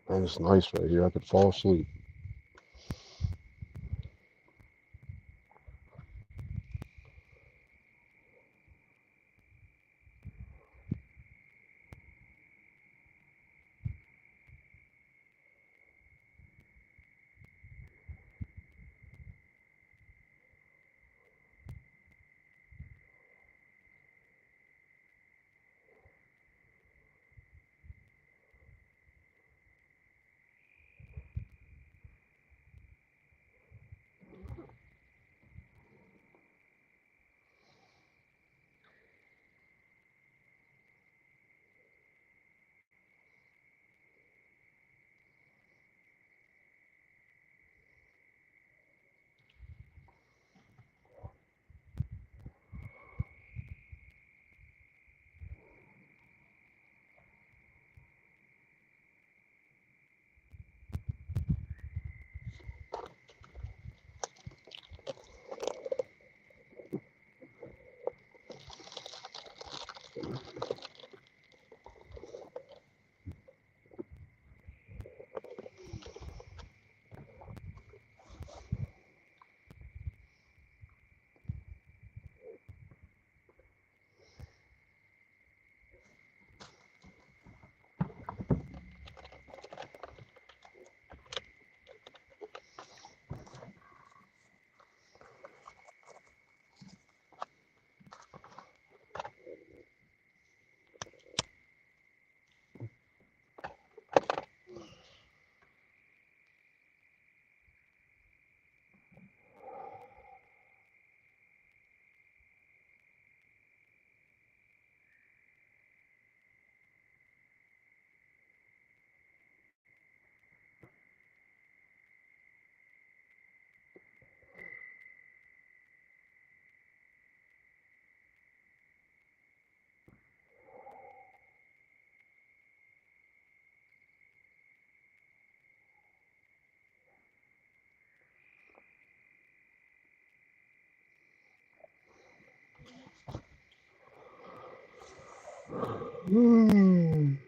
And it's nice right here. I could fall asleep. In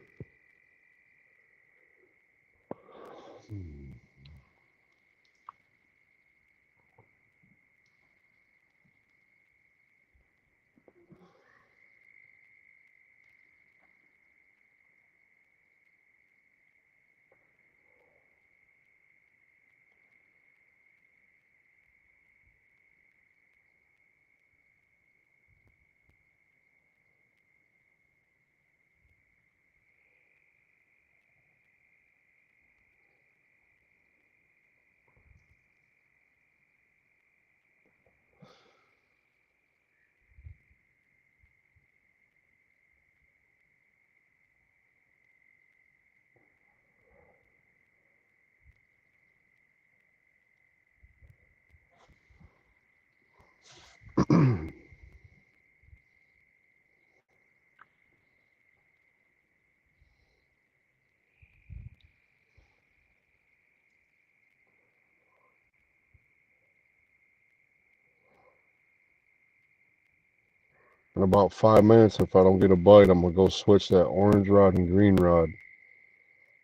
about 5 minutes, if I don't get a bite, I'm gonna go switch that orange rod and green rod.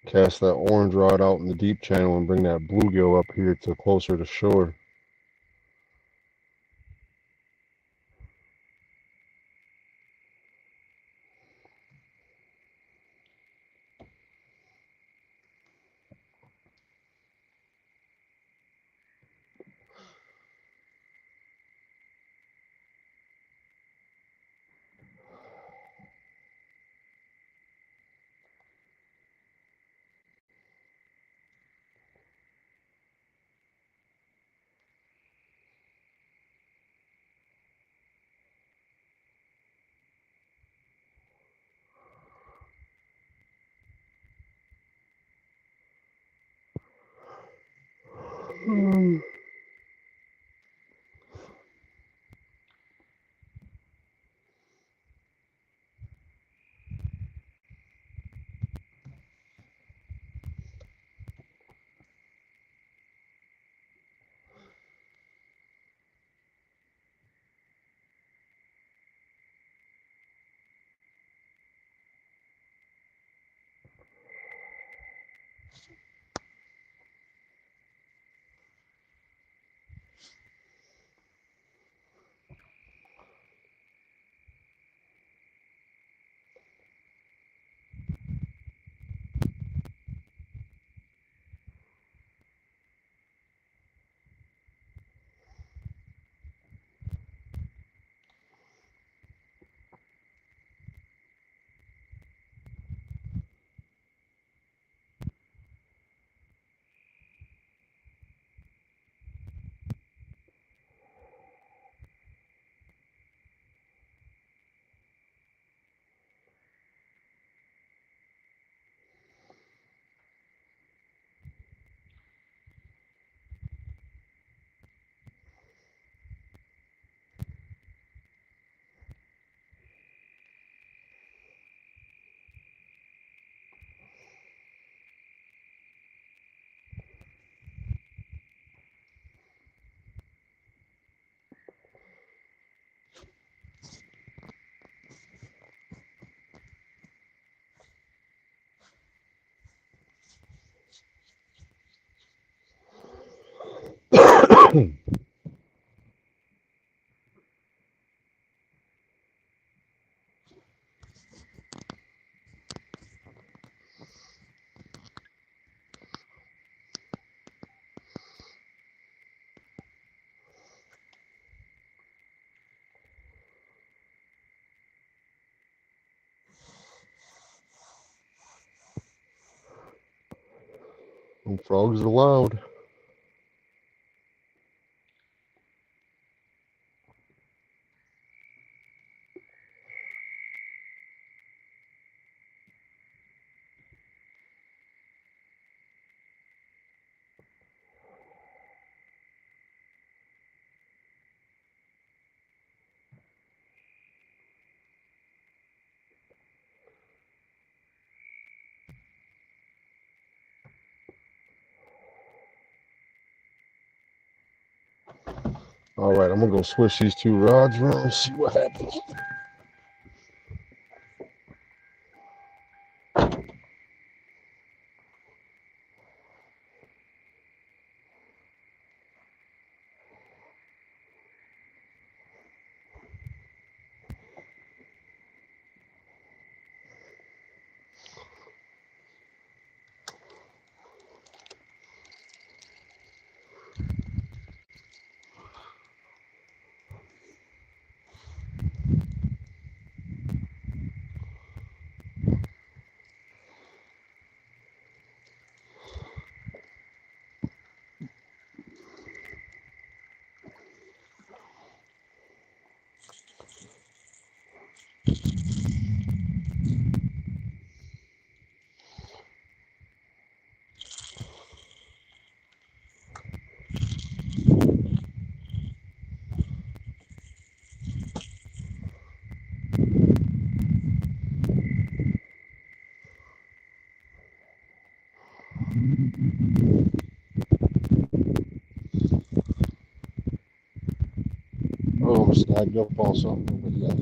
Cast that orange rod out in the deep channel and bring that bluegill up here to closer to shore. In frogs allowed. All right, I'm gonna go switch these two rods around and see what happens. them snagged up also. But yeah.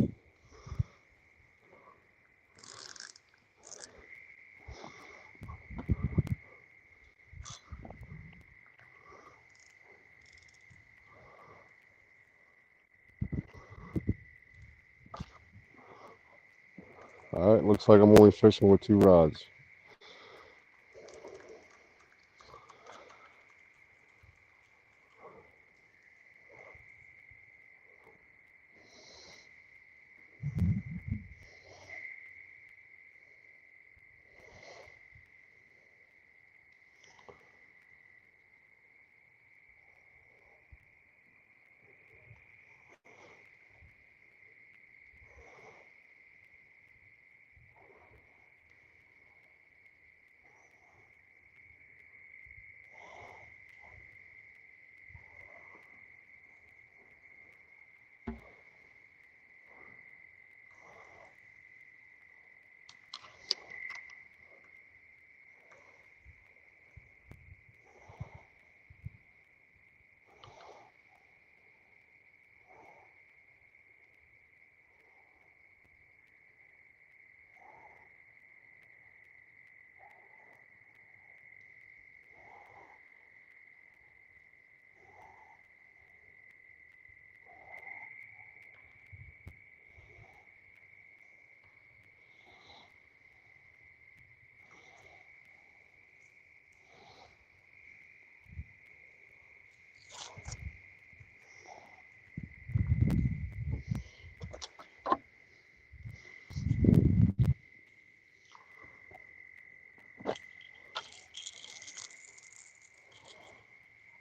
Alright, looks like I'm only fishing with 2 rods.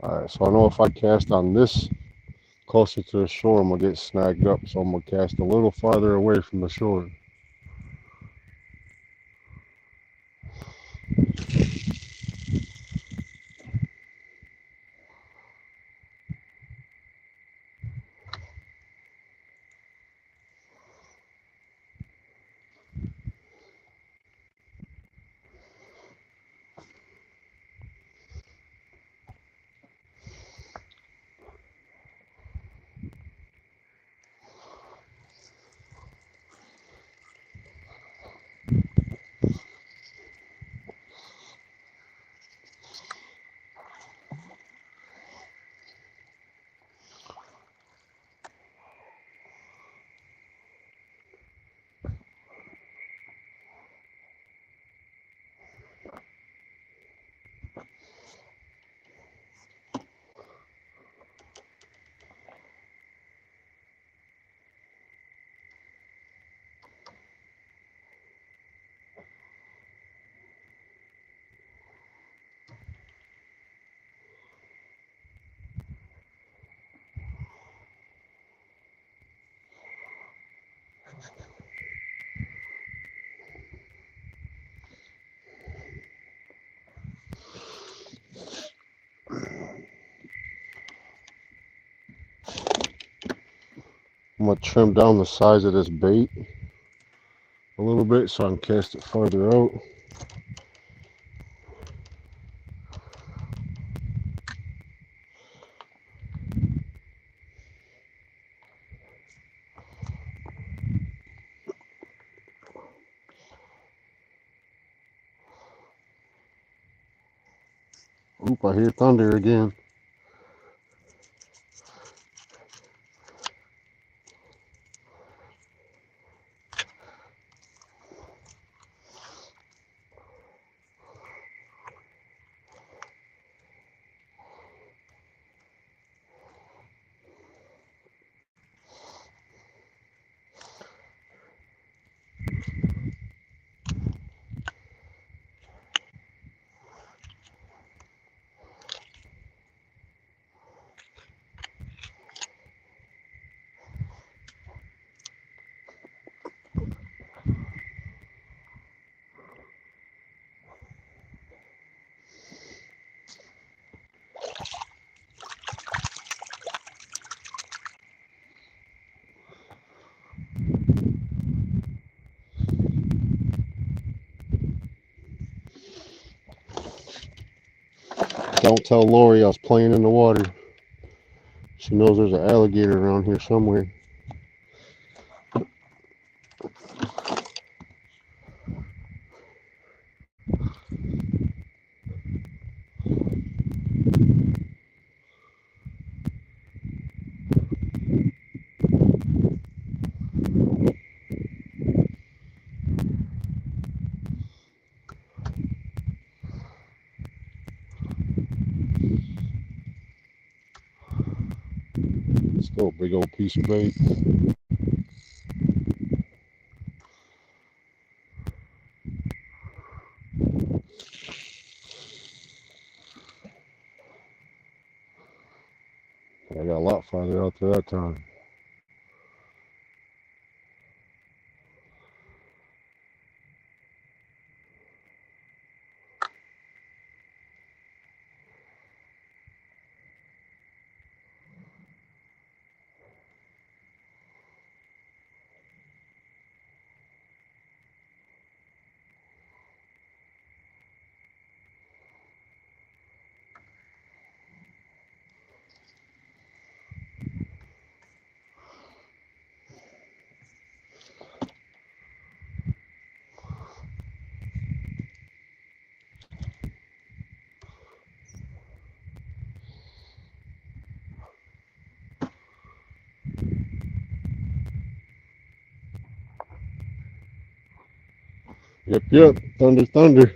Alright, so I know if I cast on this closer to the shore, I'm going to get snagged up. So I'm going to cast a little farther away from the shore. I'm going to trim down the size of this bait a little bit so I can cast it farther out. Oop, I hear thunder again. Don't tell Lori I was playing in the water. She knows there's an alligator around here somewhere. Still a big old piece of bait. I got a lot farther out there that time. Yep. Thunder, thunder.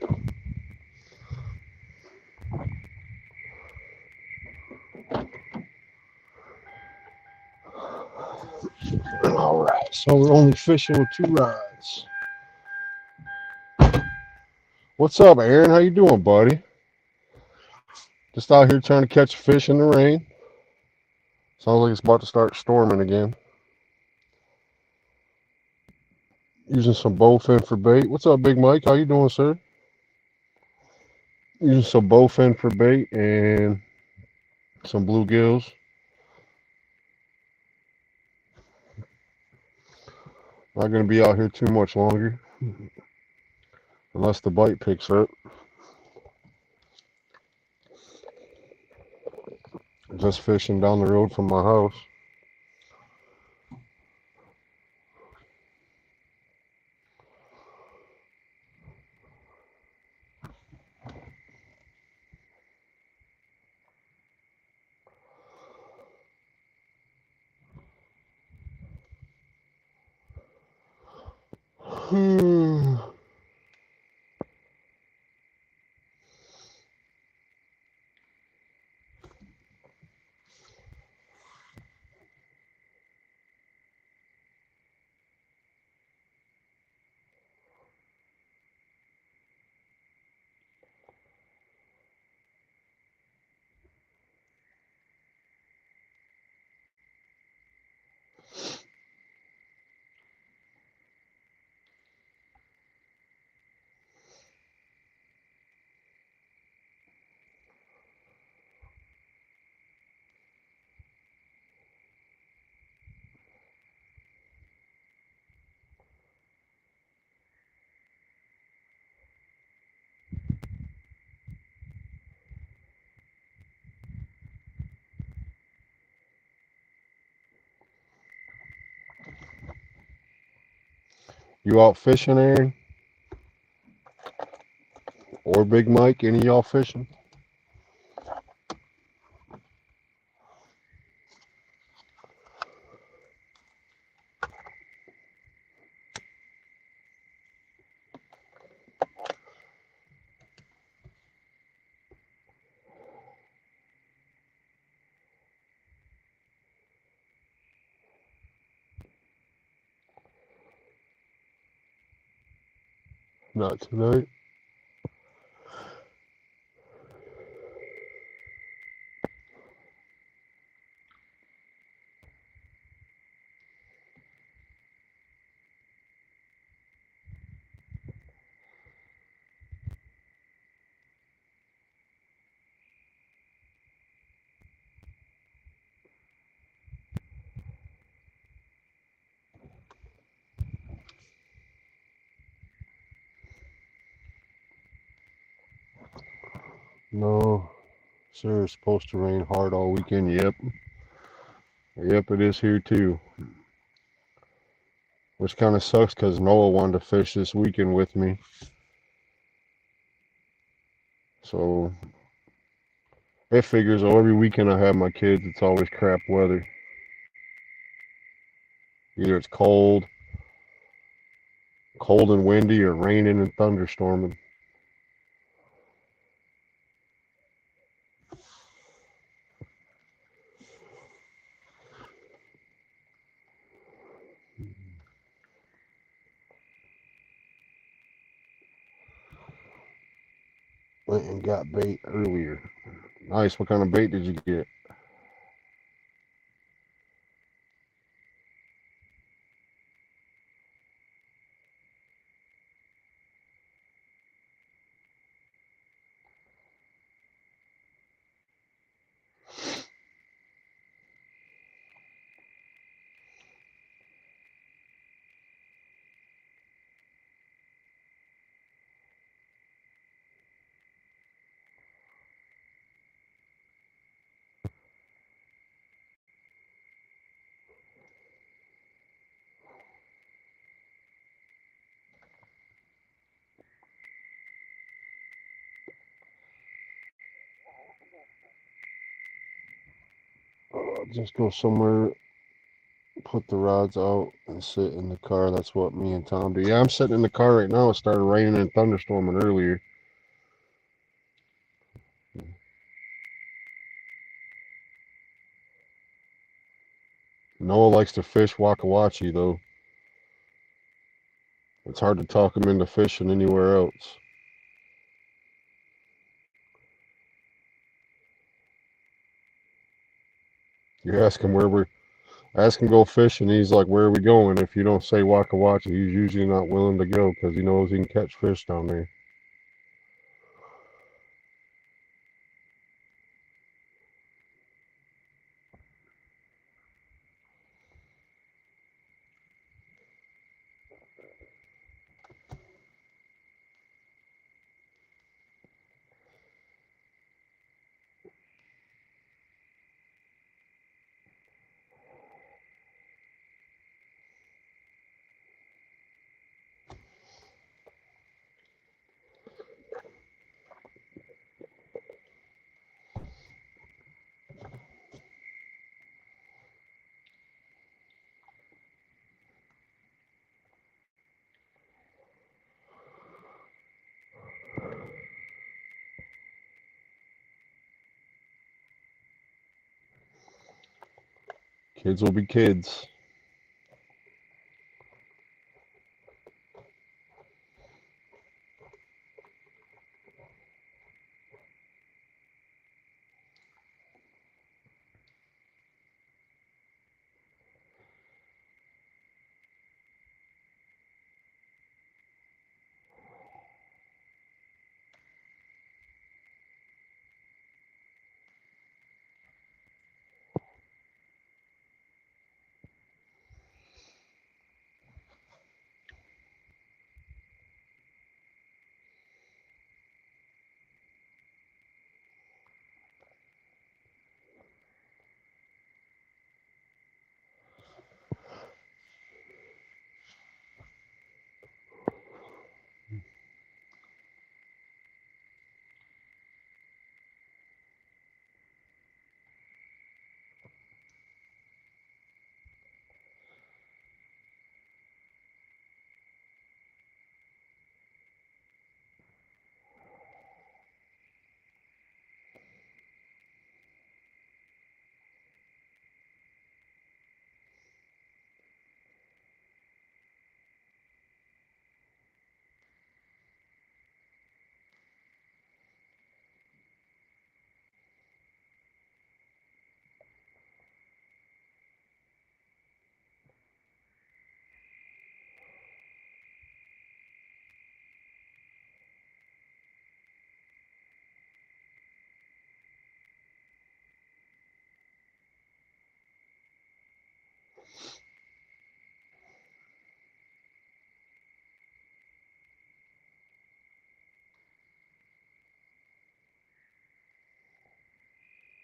All right, so we're only fishing with 2 rods. What's up, Aaron? How you doing, buddy? Just out here trying to catch fish in the rain. Sounds like it's about to start storming again. Using some bowfin for bait. What's up, Big Mike? How you doing, sir? Using some bowfin for bait and some bluegills. Not going to be out here too much longer unless the bite picks up. Just fishing down the road from my house. You out fishing, Aaron? Or Big Mike? Any of y'all fishing? Not tonight. No. Sir, it's supposed to rain hard all weekend. Yep. Yep, it is here too. Which kind of sucks because Noah wanted to fish this weekend with me. So it figures, oh, every weekend I have my kids, it's always crap weather. Either it's cold and windy, or raining and thunderstorming. Went and got bait earlier. Nice. What kind of bait did you get? Just go somewhere, put the rods out, and sit in the car. That's what me and Tom do. Yeah, I'm sitting in the car right now. It started raining and thunderstorming earlier. Noah likes to fish Wakawachi, though. It's hard to talk him into fishing anywhere else. You ask him go fishing. He's like, "Where are we going?" If you don't say Wakawachi, he's usually not willing to go because he knows he can catch fish down there. Kids will be kids.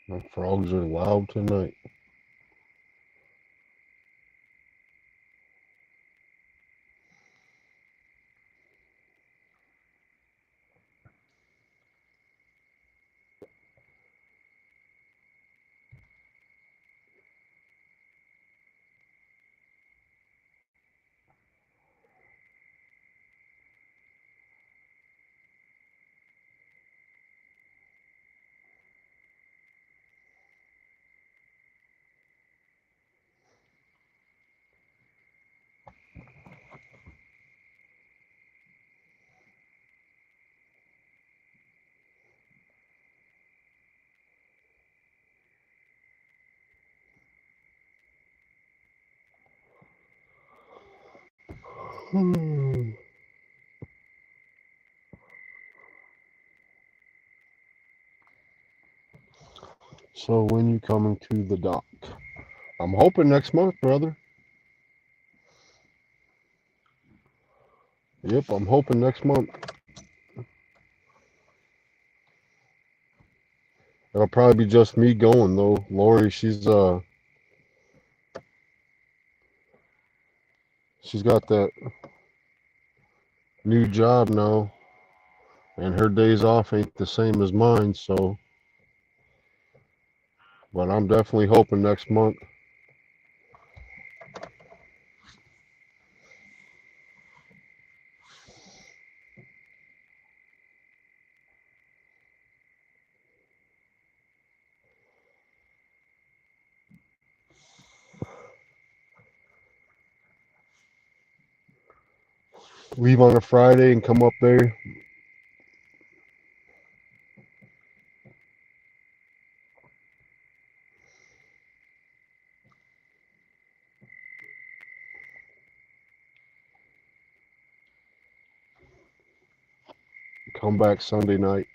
The frogs are loud tonight. So when you coming to the dock? I'm hoping next month, brother. Yep, I'm hoping next month. It'll probably be just me going though. Lori, she's got that new job now, and her days off ain't the same as mine. So, but I'm definitely hoping next month. Leave on a Friday and come up there. Come back Sunday night.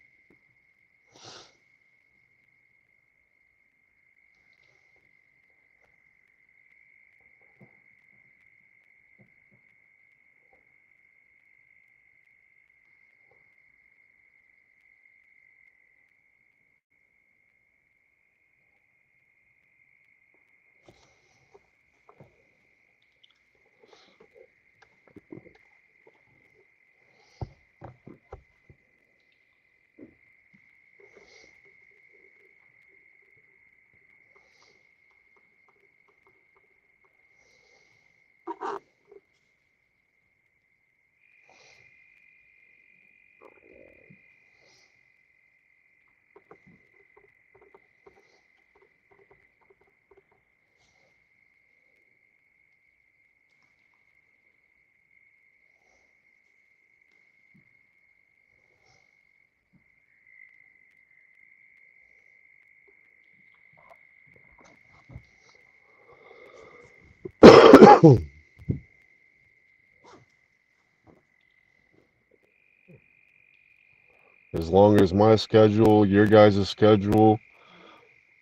As long as my schedule, your guys' schedule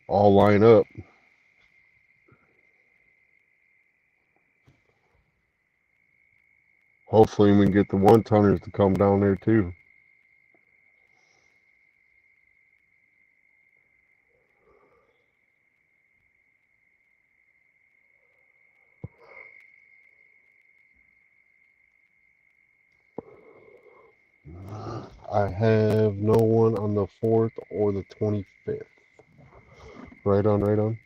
all line up. Hopefully we can get the one tonners to come down there too. I have no one on the 4th or the 25th. Right on, right on.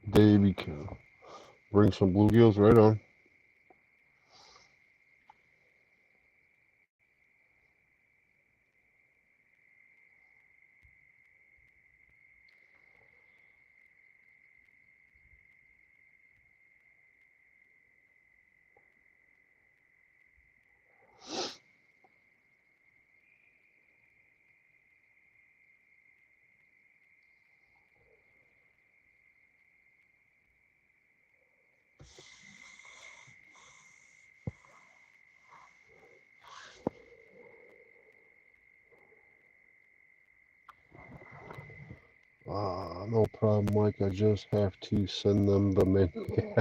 Davey can bring some bluegills, right on. No problem, Mike. I just have to send them the menu.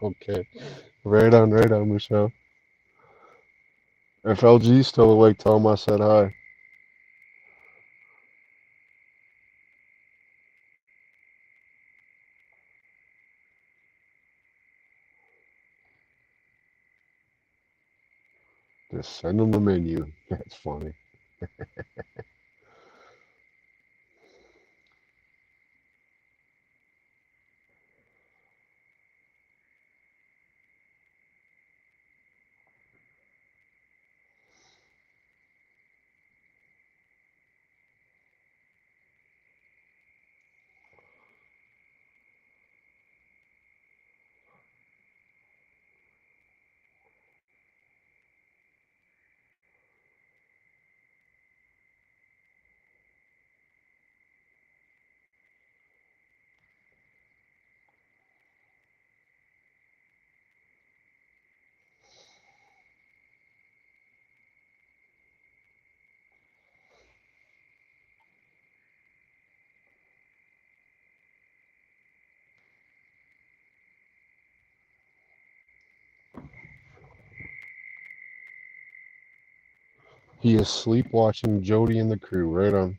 Okay. Right on, Michelle. If LG's still awake, tell him I said hi. Just send him the menu. That's funny. He is sleep watching Jody and the crew. Right on.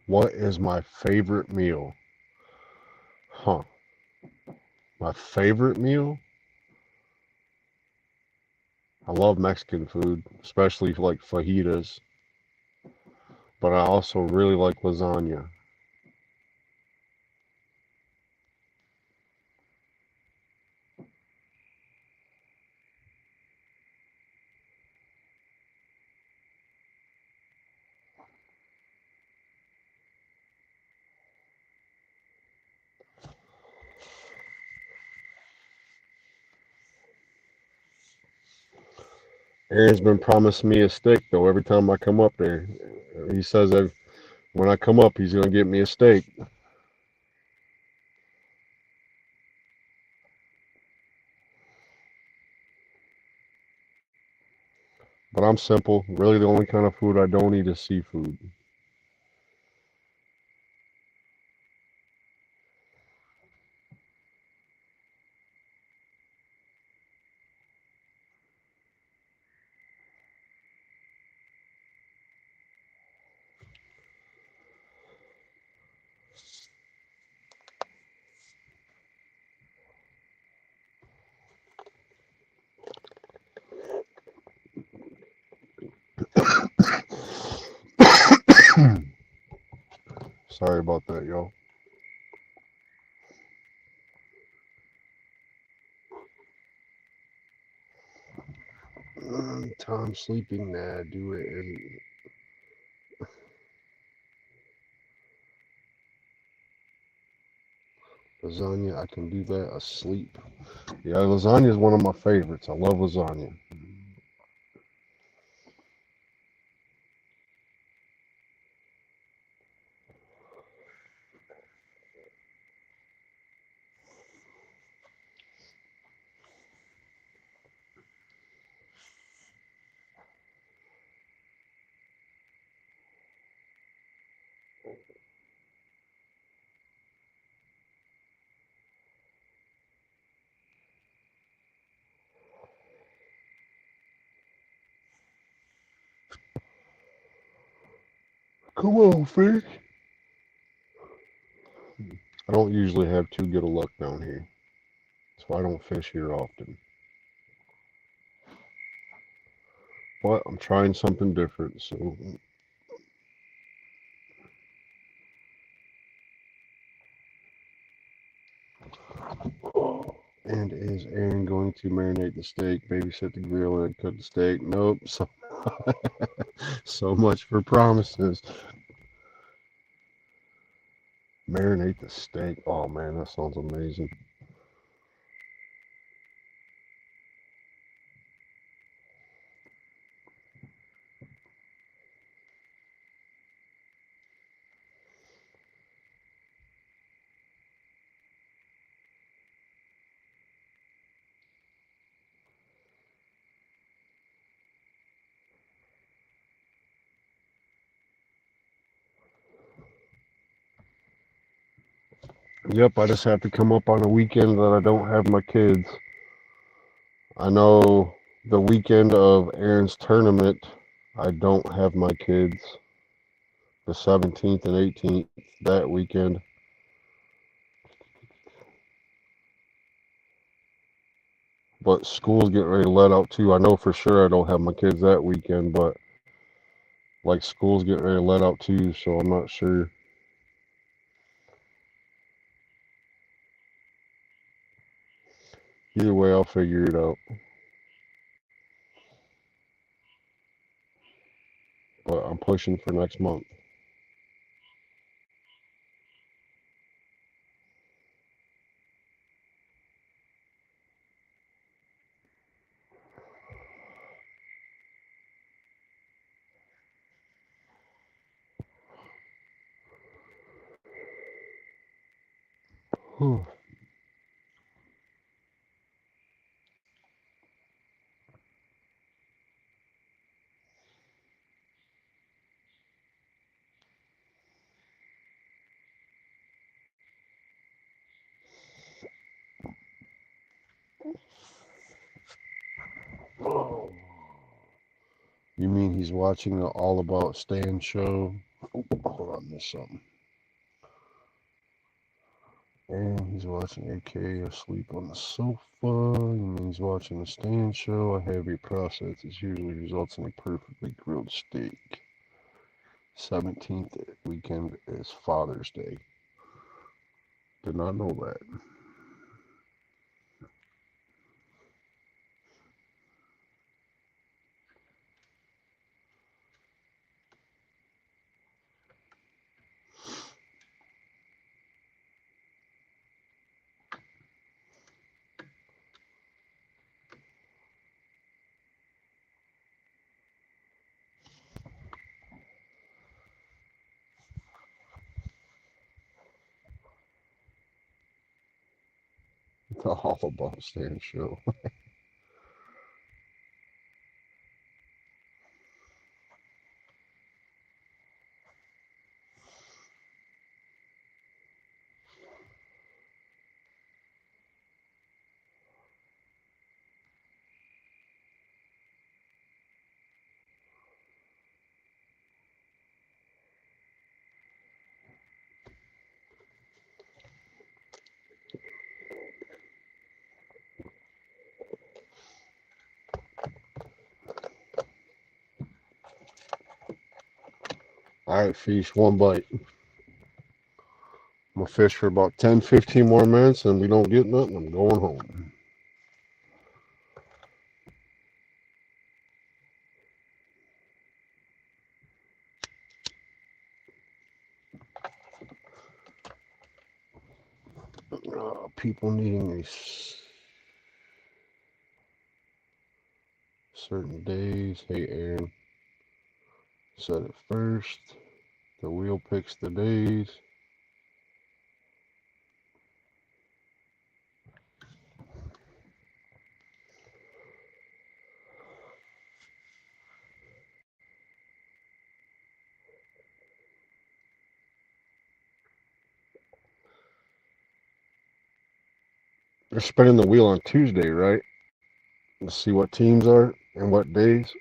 What is my favorite meal? Huh. My favorite meal? I love Mexican food, especially like fajitas, but I also really like lasagna. Aaron's been promising me a steak though every time I come up there. He says that when I come up, he's gonna get me a steak. But I'm simple. Really, the only kind of food I don't eat is seafood. Sorry about that, y'all. Tom sleeping. Nah, do it. And lasagna, I can do that asleep. Yeah, lasagna is one of my favorites. I love lasagna. Come on, fish. I don't usually have too good of luck down here, so I don't fish here often. But I'm trying something different, so. And is Aaron going to marinate the steak, babysit the grill, and cook the steak? Nope. So, so much for promises. Marinate the steak. Oh man, that sounds amazing. Yep, I just have to come up on a weekend that I don't have my kids. I know the weekend of Aaron's tournament, I don't have my kids. The 17th and 18th, that weekend. But school's getting ready to let out too. I know for sure I don't have my kids that weekend, but like school's getting ready to let out too, so I'm not sure. Either way, I'll figure it out. But I'm pushing for next month. You mean he's watching the All About Stan show? Oh, hold on, there's something. And he's watching AK asleep on the sofa. You mean he's watching the Stan show? A heavy process is usually results in a perfectly grilled steak. 17th weekend is Father's Day. Did not know that. The All About Stan show. Alright, fish, one bite. I'm gonna fish for about 10, 15 more minutes, and we don't get nothing. I'm going home. People needing a certain days. Hey, Aaron, set it first. The wheel picks the days. They're spinning the wheel on Tuesday, right? Let's see what teams are and what days.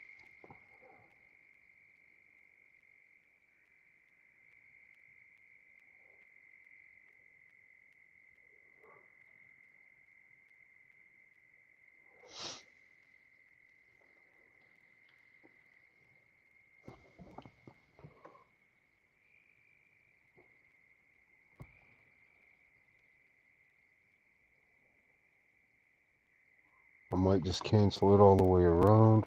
I might just cancel it all the way around.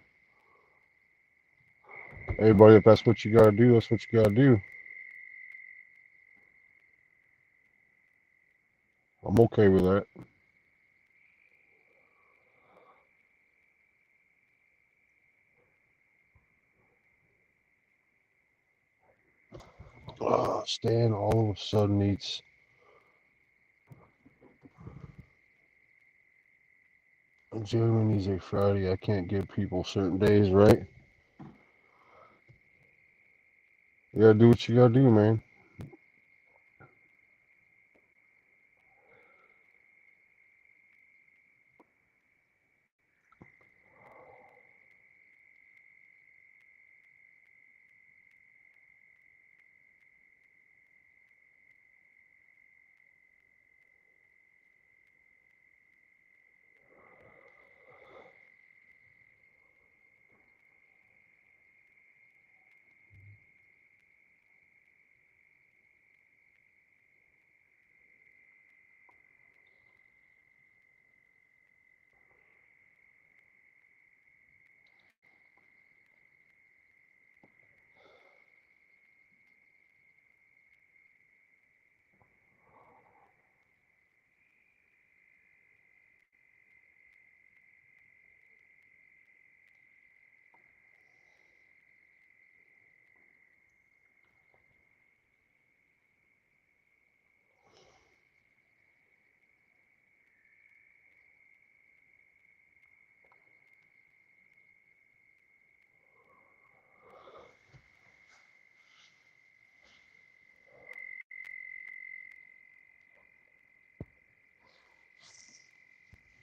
Everybody, if that's what you gotta do, that's what you gotta do. I'm okay with that. Stan all of a sudden needs Germany's a Friday. I can't give people certain days, right? You gotta do what you gotta do, man.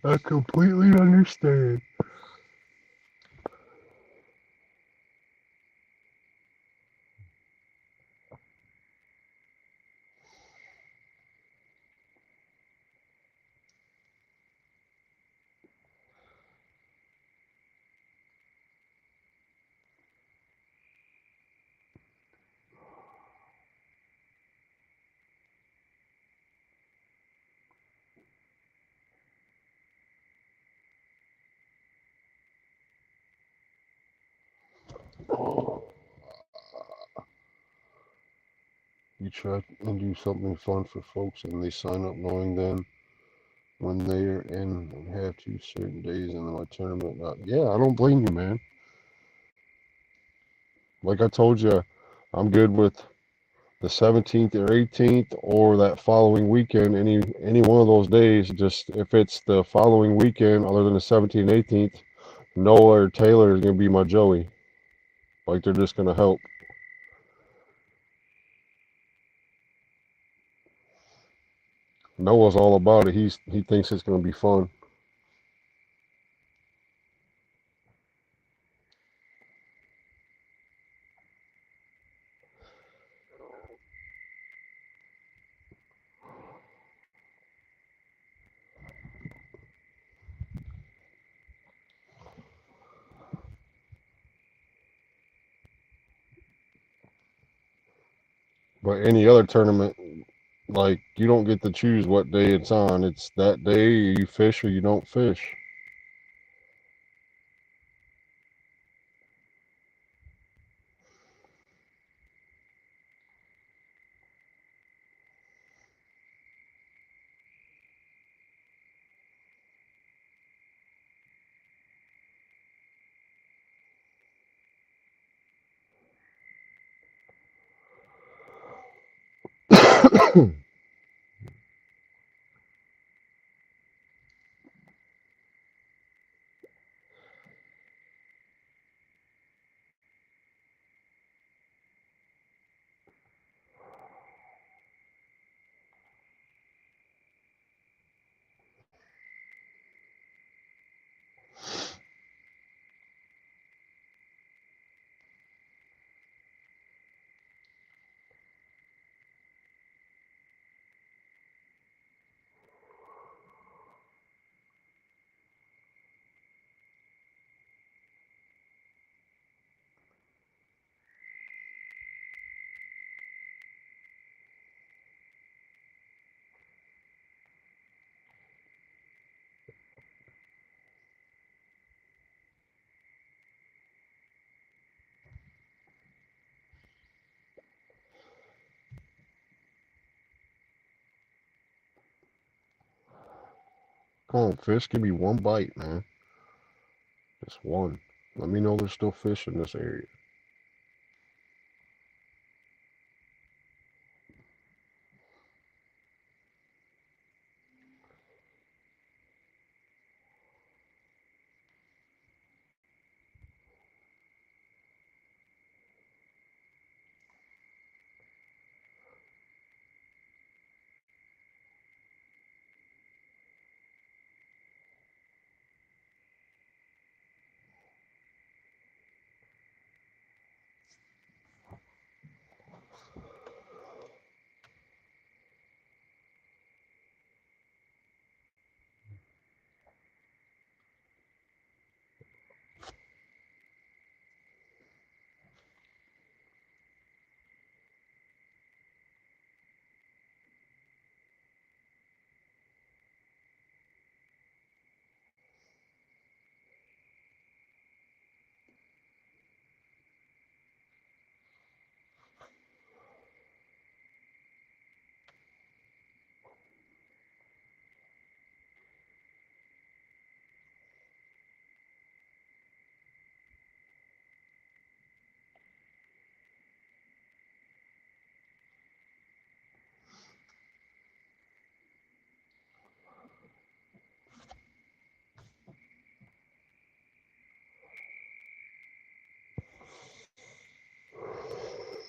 I completely understand. You try and do something fun for folks, and they sign up knowing then when they're in and have to certain days in my tournament. Yeah, I don't blame you, man. Like I told you, I'm good with the 17th or 18th or that following weekend. Any one of those days. Just if it's the following weekend, other than the 17th, 18th, Noah or Taylor is gonna be my Joey. Like they're just gonna help. Noah's all about it. He thinks it's gonna be fun. But any other tournament, like you don't get to choose what day it's on. It's that day you fish or you don't fish. Come on, fish, give me one bite, man. Just one. Let me know there's still fish in this area.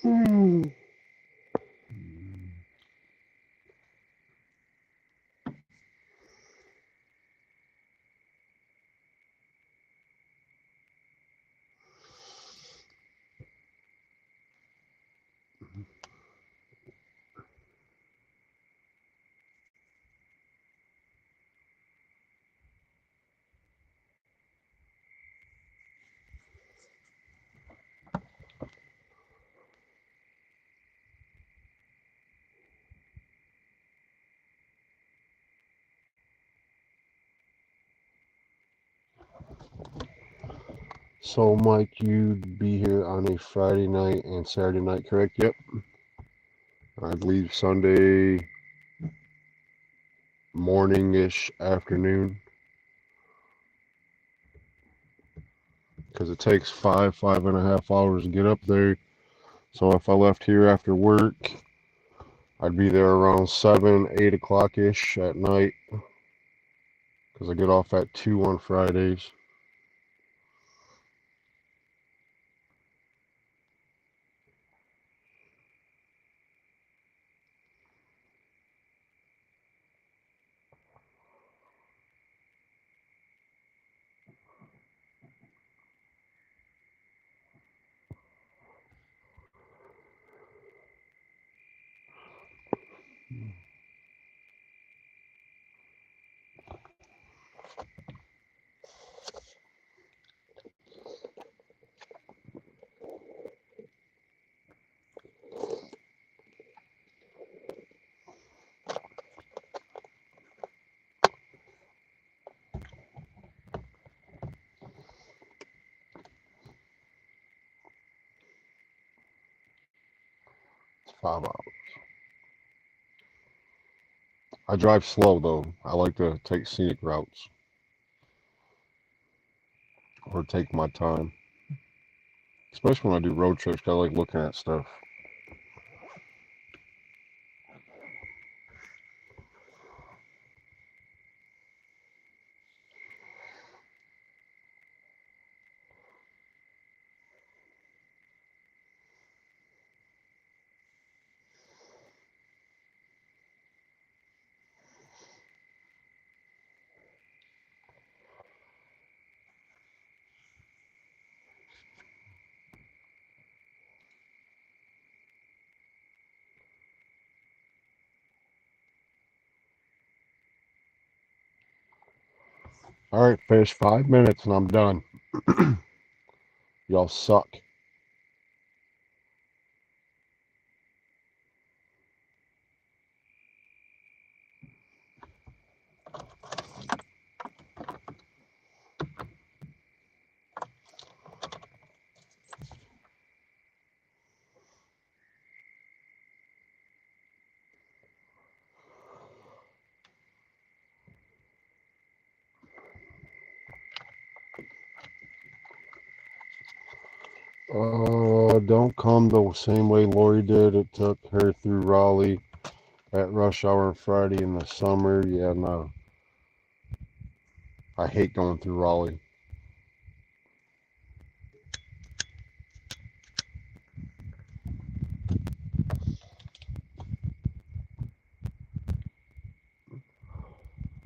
Hmm. So, Mike, you'd be here on a Friday night and Saturday night, correct? Yep. I'd leave Sunday morning-ish, afternoon, because it takes 5.5 hours to get up there. So if I left here after work, I'd be there around 7, 8 o'clock-ish at night, because I get off at 2 on Fridays. It's 5 hours. I drive slow, though. I like to take scenic routes or take my time, especially when I do road trips. I like looking at stuff. All right, fish, 5 minutes and I'm done. Y'all suck. Don't come the same way Lori did. It took her through Raleigh at rush hour on Friday in the summer. Yeah, no. I hate going through Raleigh.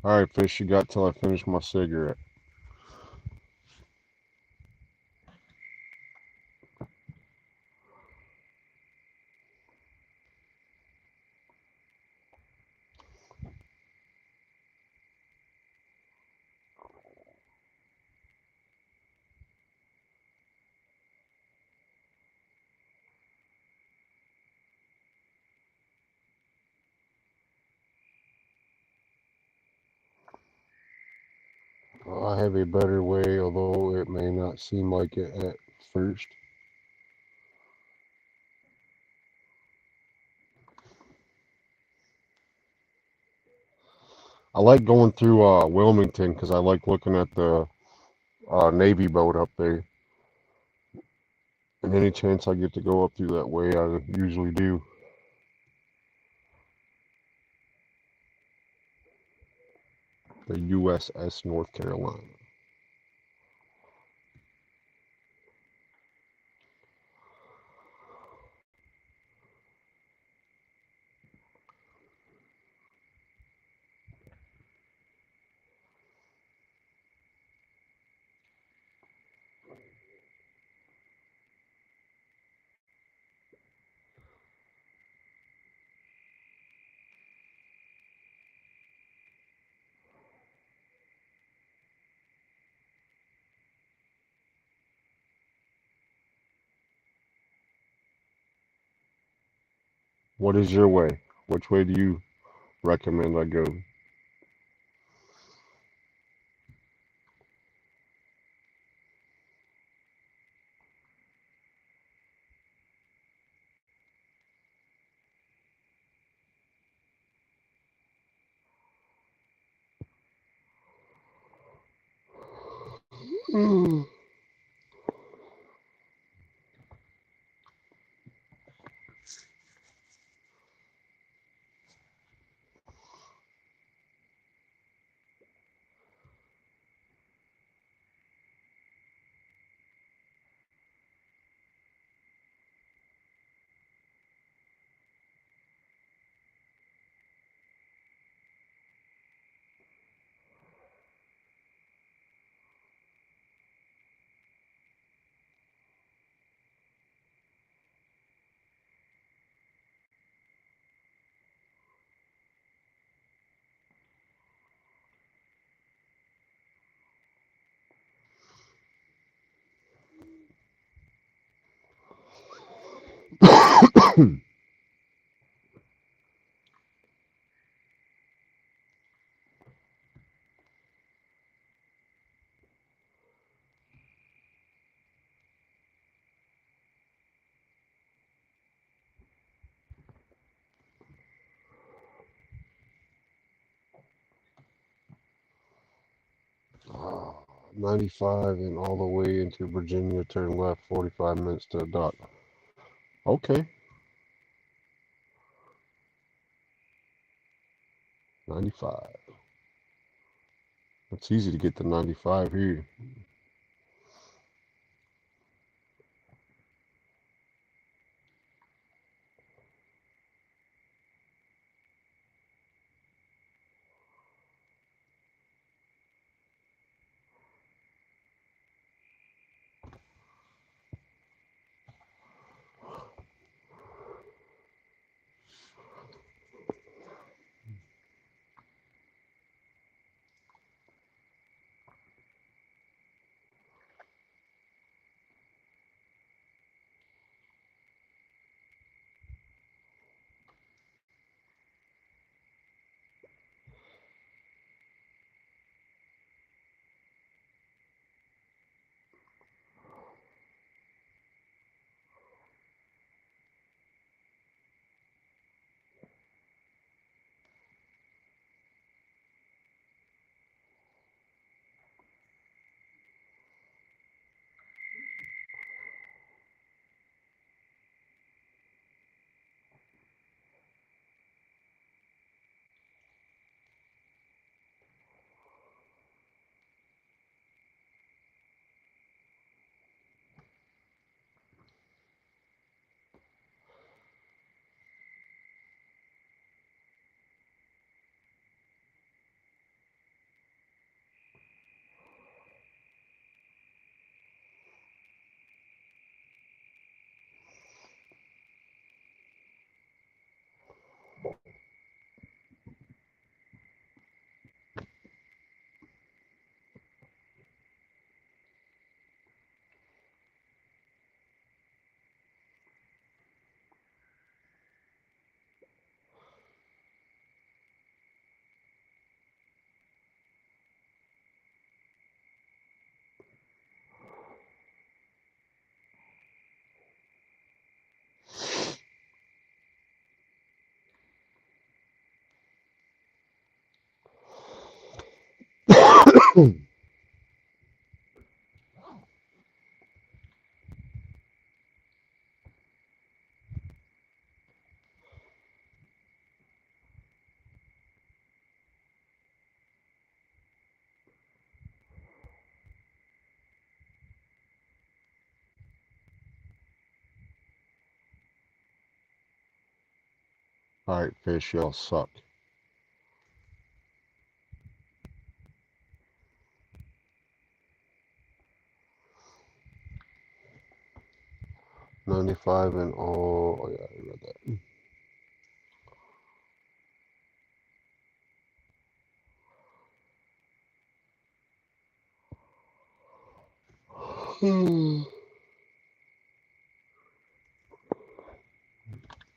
All right, fish, you got till I finish my cigarette. I have a better way, although it may not seem like it at first. I like going through Wilmington because I like looking at the Navy boat up there. And any chance I get to go up through that way, I usually do. The USS North Carolina. What is your way? Which way do you recommend I go? 95 and all the way into Virginia, turn left, 45 minutes to the dock. Okay. 95. It's easy to get to 95 here. Alright, fish, y'all suck. $95 and all. Oh, yeah, I read that.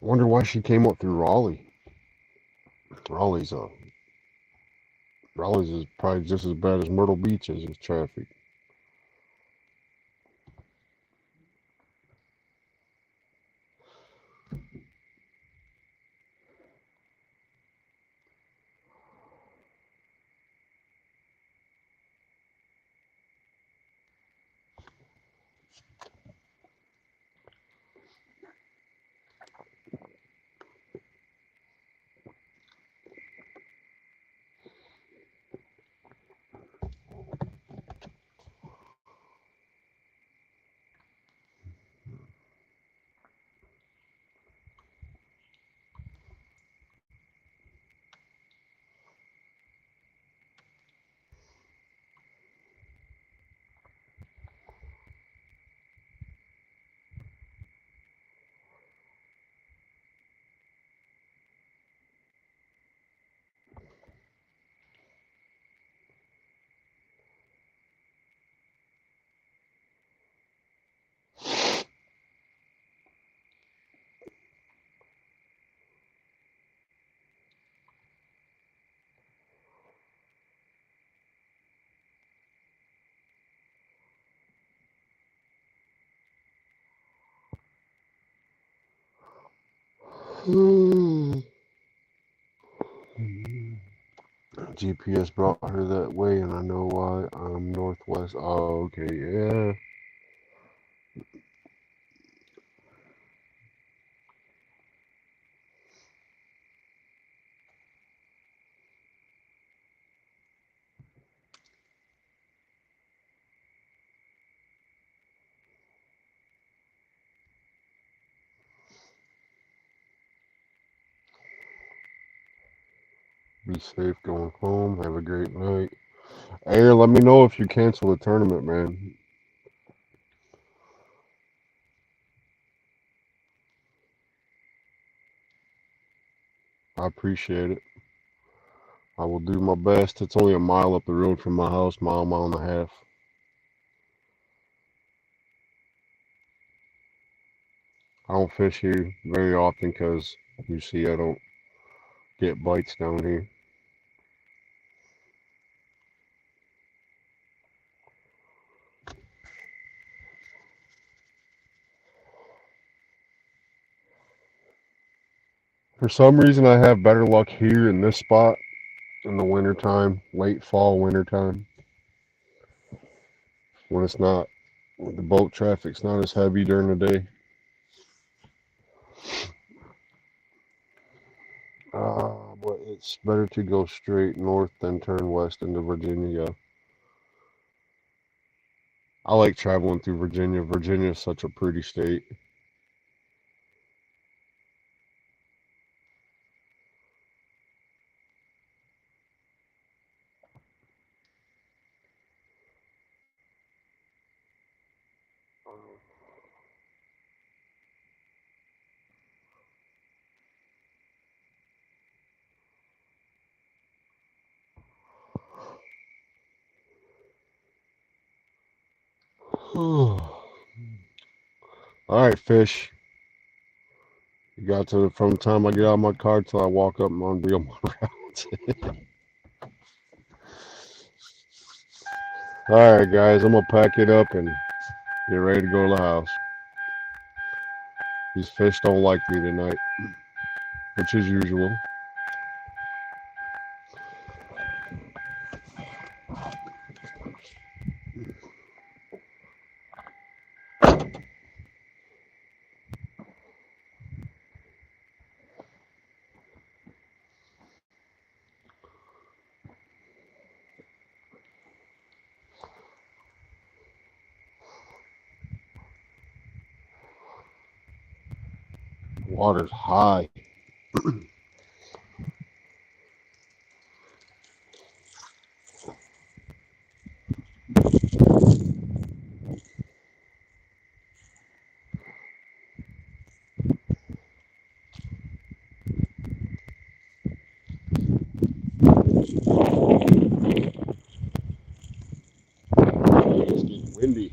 Wonder why she came up through Raleigh. Raleigh's Raleigh's is probably just as bad as Myrtle Beach is with traffic. GPS brought her that way, and I know why. I'm northwest. Oh, okay, yeah. Be safe going home. Have a great night. Air, let me know if you cancel the tournament, man. I appreciate it. I will do my best. It's only a mile up the road from my house, mile and a half. I don't fish here very often because you see I don't get bites down here. For some reason, I have better luck here in this spot in the wintertime, late fall, wintertime, when it's not, when the boat traffic's not as heavy during the day. But it's better to go straight north than turn west into Virginia. I like traveling through Virginia. Virginia is such a pretty state. All right, fish. You got to from the time I get out of my car till I walk up and be on my route. All right, guys, I'm gonna pack it up and get ready to go to the house. These fish don't like me tonight, which is usual. Water's high. It's getting windy.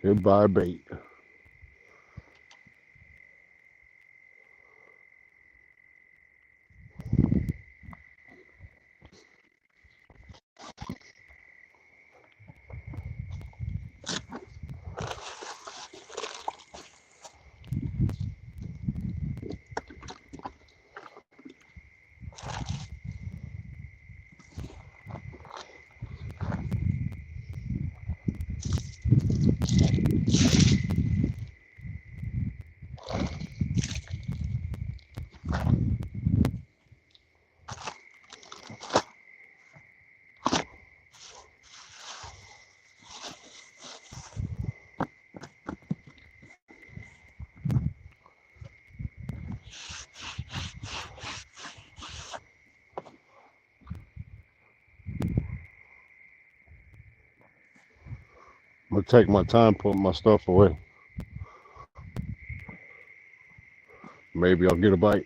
Goodbye, bait. I'm gonna take my time putting my stuff away. Maybe I'll get a bite.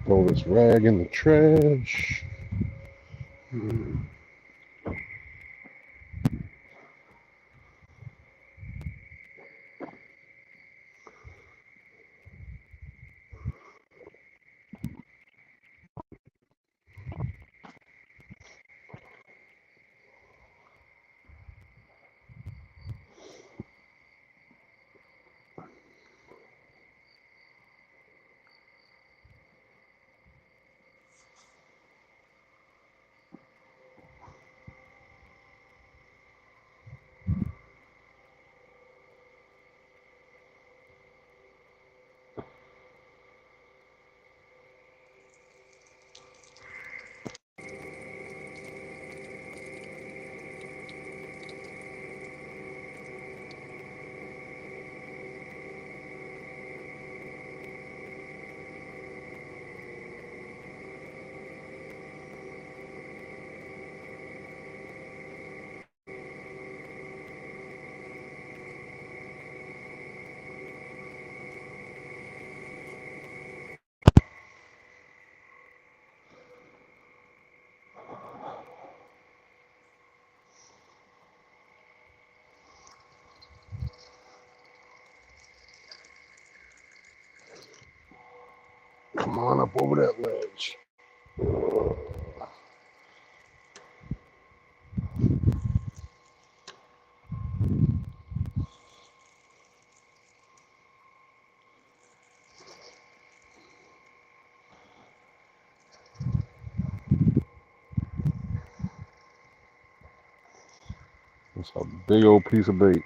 Throw this rag in the trash. Come on up over that ledge. That's a big old piece of bait.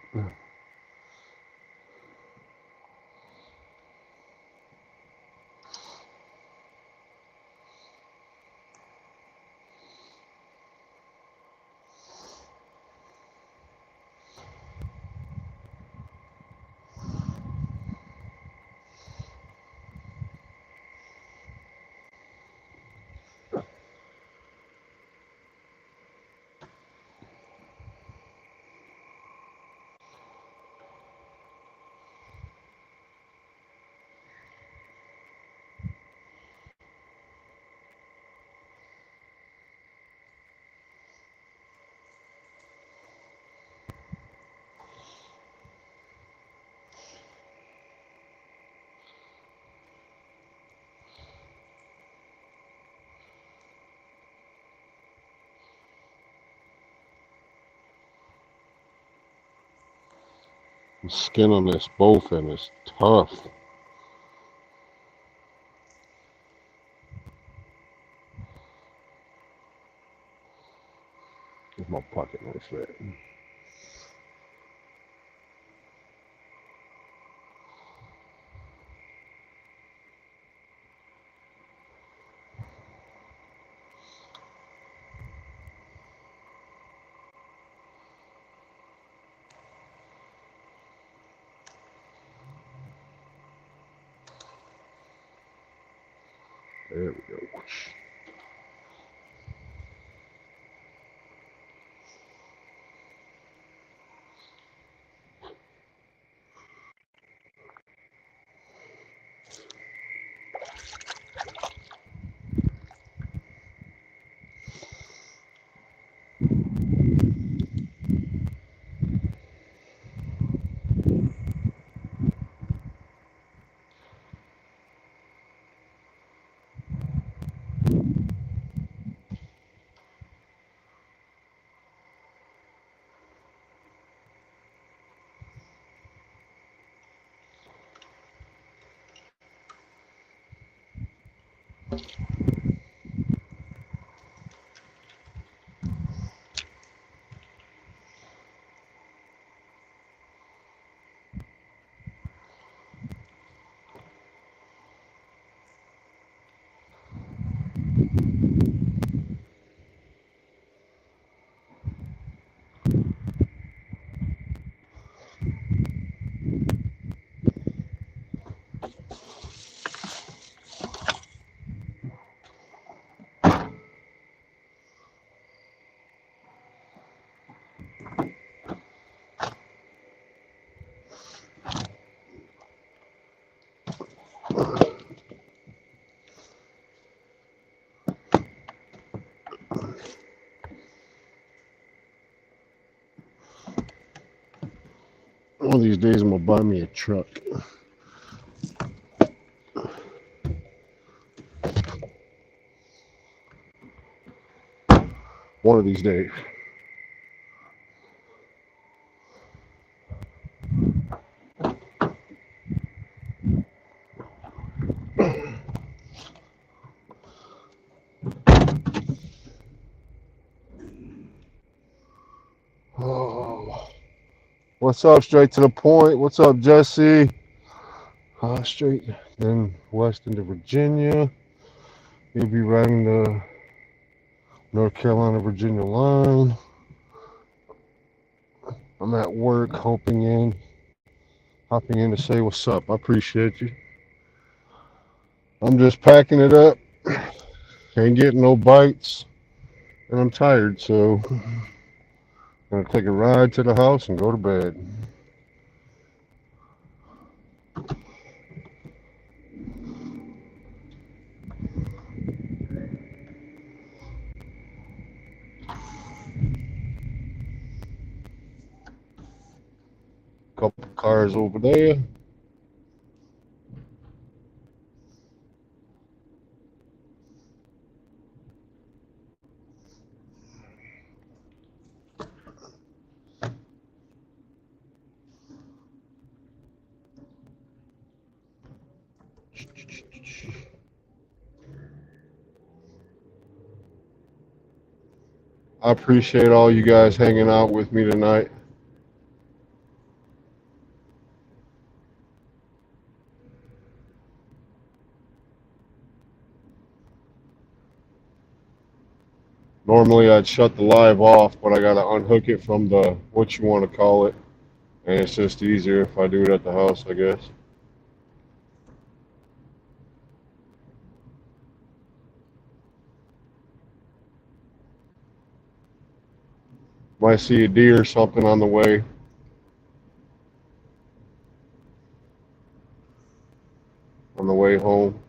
The skin on this bowfin is tough. Here's my pocket knife there. There we go. One of these days I'm gonna buy me a truck. One of these days. Oh, what's up? Straight to the point. What's up, Jesse? Straight then west into Virginia. You'll be riding the North Carolina Virginia line. I'm at work, hopping in to say what's up. I appreciate you. I'm just packing it up. Ain't getting no bites, and I'm tired, so I'm gonna take a ride to the house and go to bed. Couple cars over there. I appreciate all you guys hanging out with me tonight. Normally I'd shut the live off, but I gotta unhook it from the what you want to call it, and it's just easier if I do it at the house, I guess. Might see a deer or something on the way home.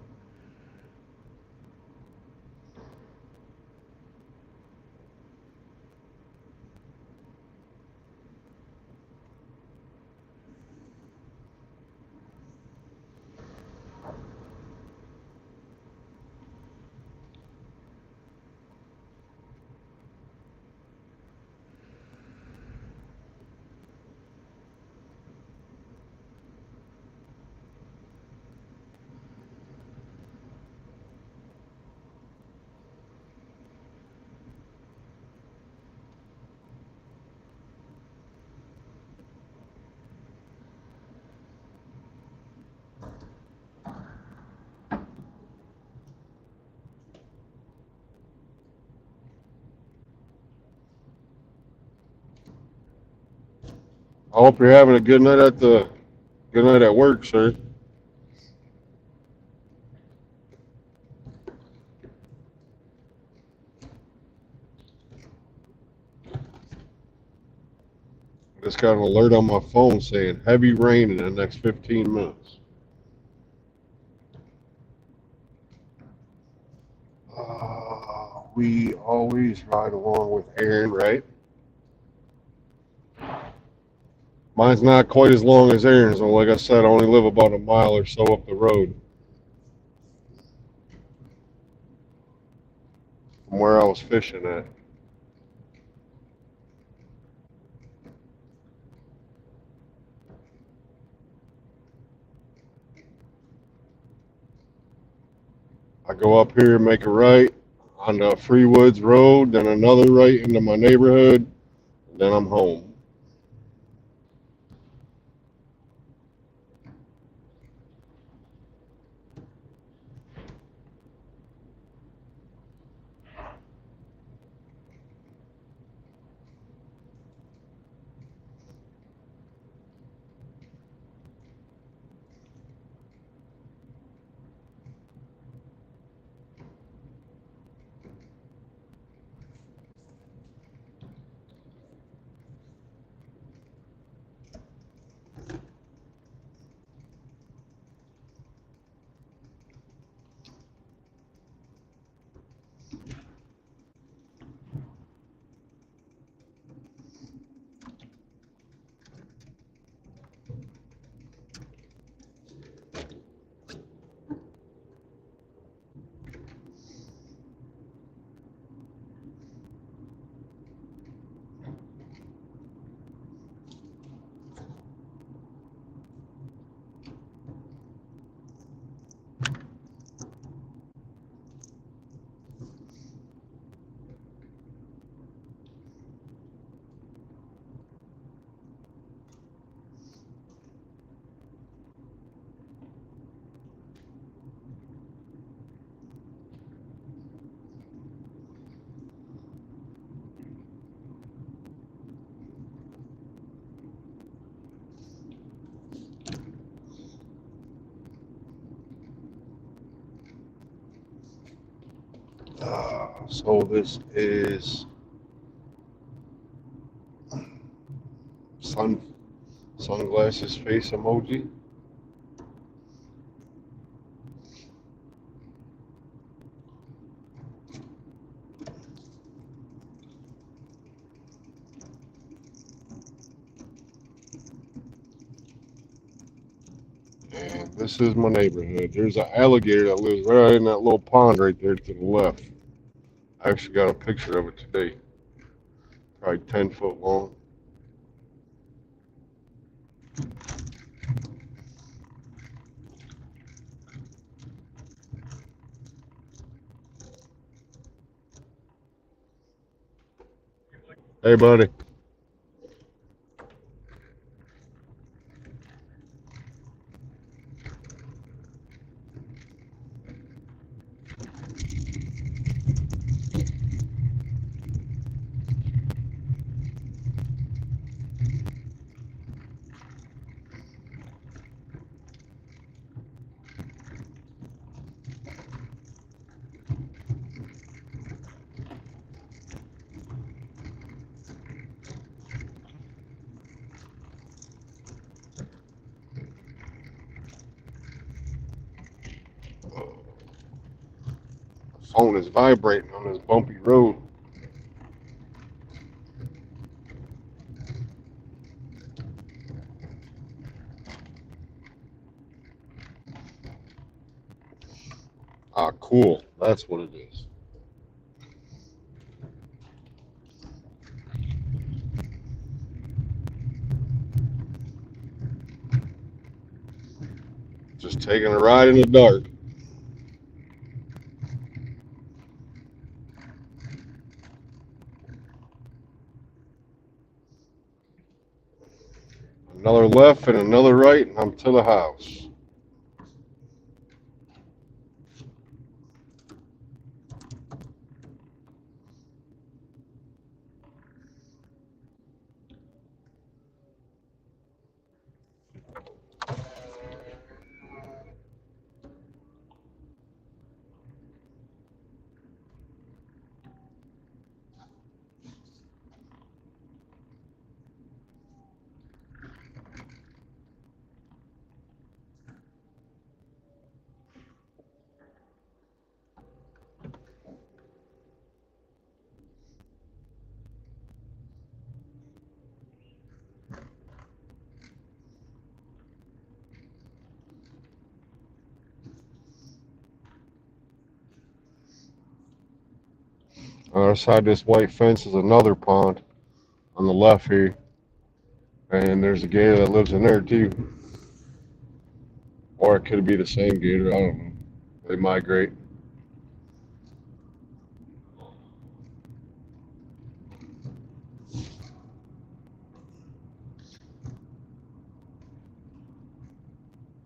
I hope you're having a good night at work, sir. I just got an alert on my phone saying heavy rain in the next 15 minutes. We always ride along with Aaron, right? Mine's not quite as long as Aaron's, so like I said, I only live about a mile or so up the road from where I was fishing at. I go up here, make a right on the Freewoods Road, then another right into my neighborhood, and then I'm home. So this is sun sunglasses face emoji. And this is my neighborhood. There's an alligator that lives right in that little pond right there to the left. I actually got a picture of it today. Probably 10 foot long. Hey, buddy. Phone is vibrating on this bumpy road. Ah, cool. That's what it is. Just taking a ride in the dark. Another left and another right, and I'm to the house. On the other side of this white fence is another pond on the left here. And there's a gator that lives in there too. Or it could be the same gator. I don't know. They migrate.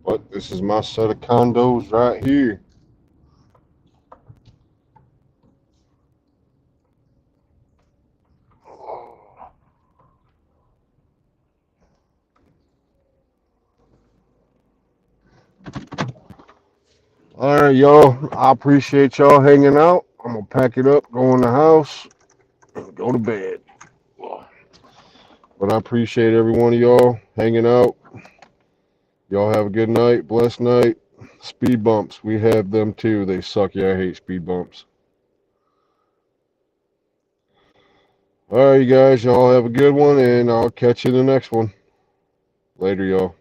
But this is my set of condos right here. All right, y'all. I appreciate y'all hanging out. I'm gonna pack it up, go in the house, and go to bed. But I appreciate every one of y'all hanging out. Y'all have a good night, blessed night. Speed bumps, we have them too. They suck. Yeah, I hate speed bumps. All right, you guys. Y'all have a good one, and I'll catch you in the next one. Later, y'all.